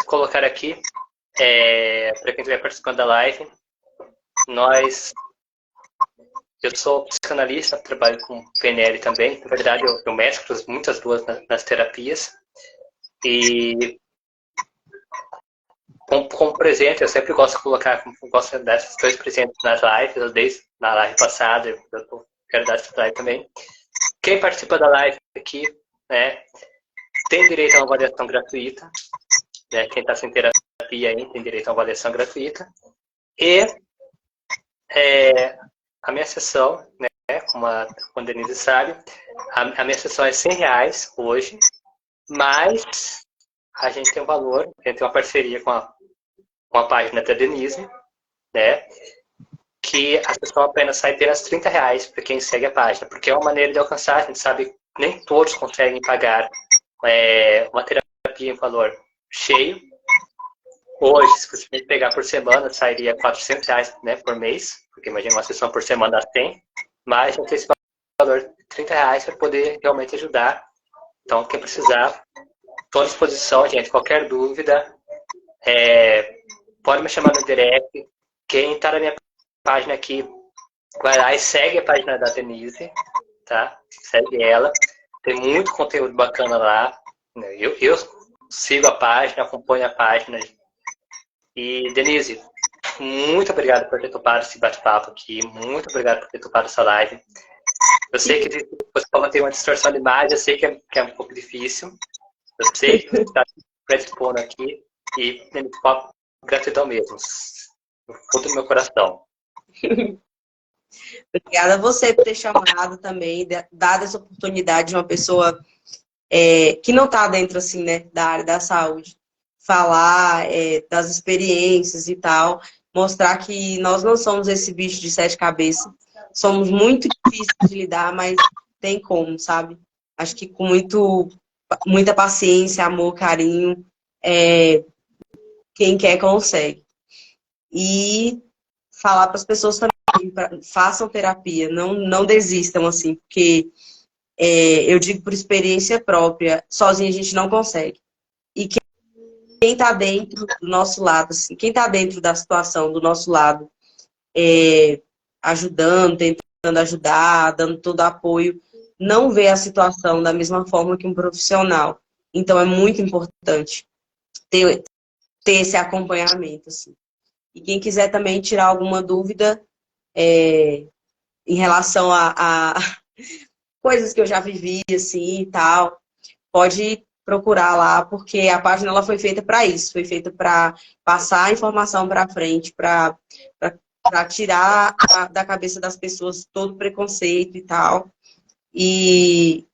colocar aqui, para quem estiver participando da live, eu sou psicanalista, trabalho com PNL também. Na verdade, eu mesclo muitas duas nas terapias. E como presente, eu sempre gosto de colocar, gosto de dar esses 2 presentes nas lives, desde na live passada, eu quero dar essa live também. Quem participa da live aqui, né, tem direito a uma avaliação gratuita. Né, quem está sem terapia aí tem direito a uma avaliação gratuita. E a minha sessão, né, como a Denise sabe, a minha sessão é R$100 hoje, mas a gente tem um valor, a gente tem uma parceria com a página da Denise, né, que a sessão apenas sai apenas R$30 para quem segue a página, porque é uma maneira de alcançar, a gente sabe que nem todos conseguem pagar uma terapia em valor cheio. Hoje, se você pegar por semana, sairia R$400, né, por mês, porque imagina uma sessão por semana tem, mas a gente tem esse valor de R$30 para poder realmente ajudar Então, quem precisar, estou à disposição, gente. Qualquer dúvida, pode me chamar no direct. Quem está na minha página aqui, vai lá e segue a página da Denise, tá? Segue ela. Tem muito conteúdo bacana lá. Eu sigo a página, acompanho a página. E, Denise, muito obrigado por ter topado esse bate-papo aqui. Muito obrigado por ter topado essa live. Eu sei que você pode ter uma distorção de imagem, eu sei que é um pouco difícil. Eu sei que você está se predispondo aqui. E, gratidão mesmo. No fundo do meu coração. Obrigada a você por ter chamado também, dado essa oportunidade de uma pessoa que não está dentro, assim, né, da área da saúde, falar das experiências e tal, mostrar que nós não somos esse bicho de 7 cabeças, somos muito difíceis de lidar, mas tem como, sabe? Acho que com muita paciência, amor, carinho, quem quer consegue. E falar para as pessoas também, façam terapia, não desistam, assim, porque eu digo por experiência própria, sozinho a gente não consegue. E quem está dentro do nosso lado, assim, quem está dentro da situação do nosso lado, ajudando, tentando ajudar, dando todo apoio, não vê a situação da mesma forma que um profissional. Então é muito importante ter esse acompanhamento, assim. E quem quiser também tirar alguma dúvida em relação a coisas que eu já vivi, assim, e tal, pode procurar lá, porque a página ela foi feita para isso, foi feita para passar a informação para frente, para tirar da cabeça das pessoas todo preconceito e tal. E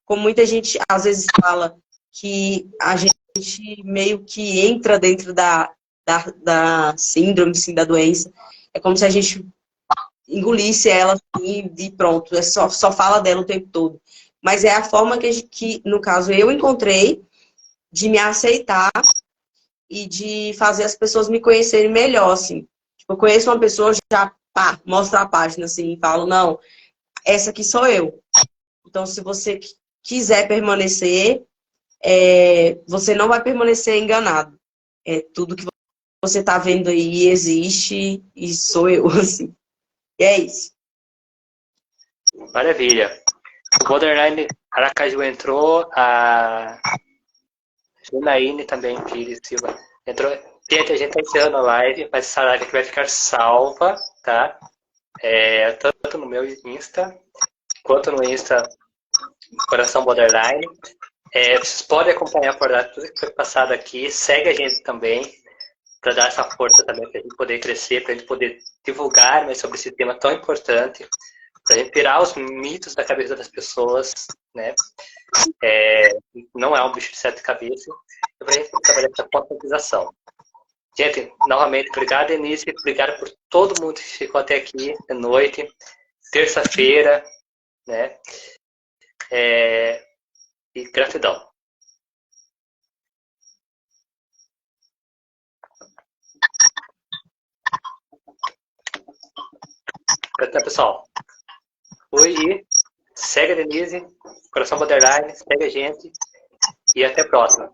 como muita gente às vezes fala que a gente meio que entra dentro da síndrome, assim, da doença, é como se a gente engolisse ela assim, e pronto, só fala dela o tempo todo. Mas é a forma que, no caso, eu encontrei de me aceitar e de fazer as pessoas me conhecerem melhor, assim. Tipo, eu conheço uma pessoa, já, pá, mostro a página, assim, e falo, não, essa aqui sou eu. Então, se você quiser permanecer, você não vai permanecer enganado. Tudo que você tá vendo aí existe e sou eu, assim. E é isso. Maravilha. O Borderline Aracaju entrou, a Janaíne também, Pires Silva, entrou. Gente, a gente está encerrando a live, mas essa live aqui vai ficar salva, tá? Tanto no meu Insta, quanto no Insta Coração Borderline. Vocês podem acompanhar por lá tudo que foi passado aqui. Segue a gente também, para dar essa força também, para a gente poder crescer, para a gente poder divulgar mais sobre esse tema tão importante, para a gente tirar os mitos da cabeça das pessoas, né? Não é um bicho de 7 cabeças, para a gente trabalhar essa conscientização. Gente, novamente, obrigado, Denise, obrigado por todo mundo que ficou até aqui de noite, terça-feira, né? E gratidão. Então, pessoal, fui, segue a Denise, Coração Borderline, segue a gente e até a próxima.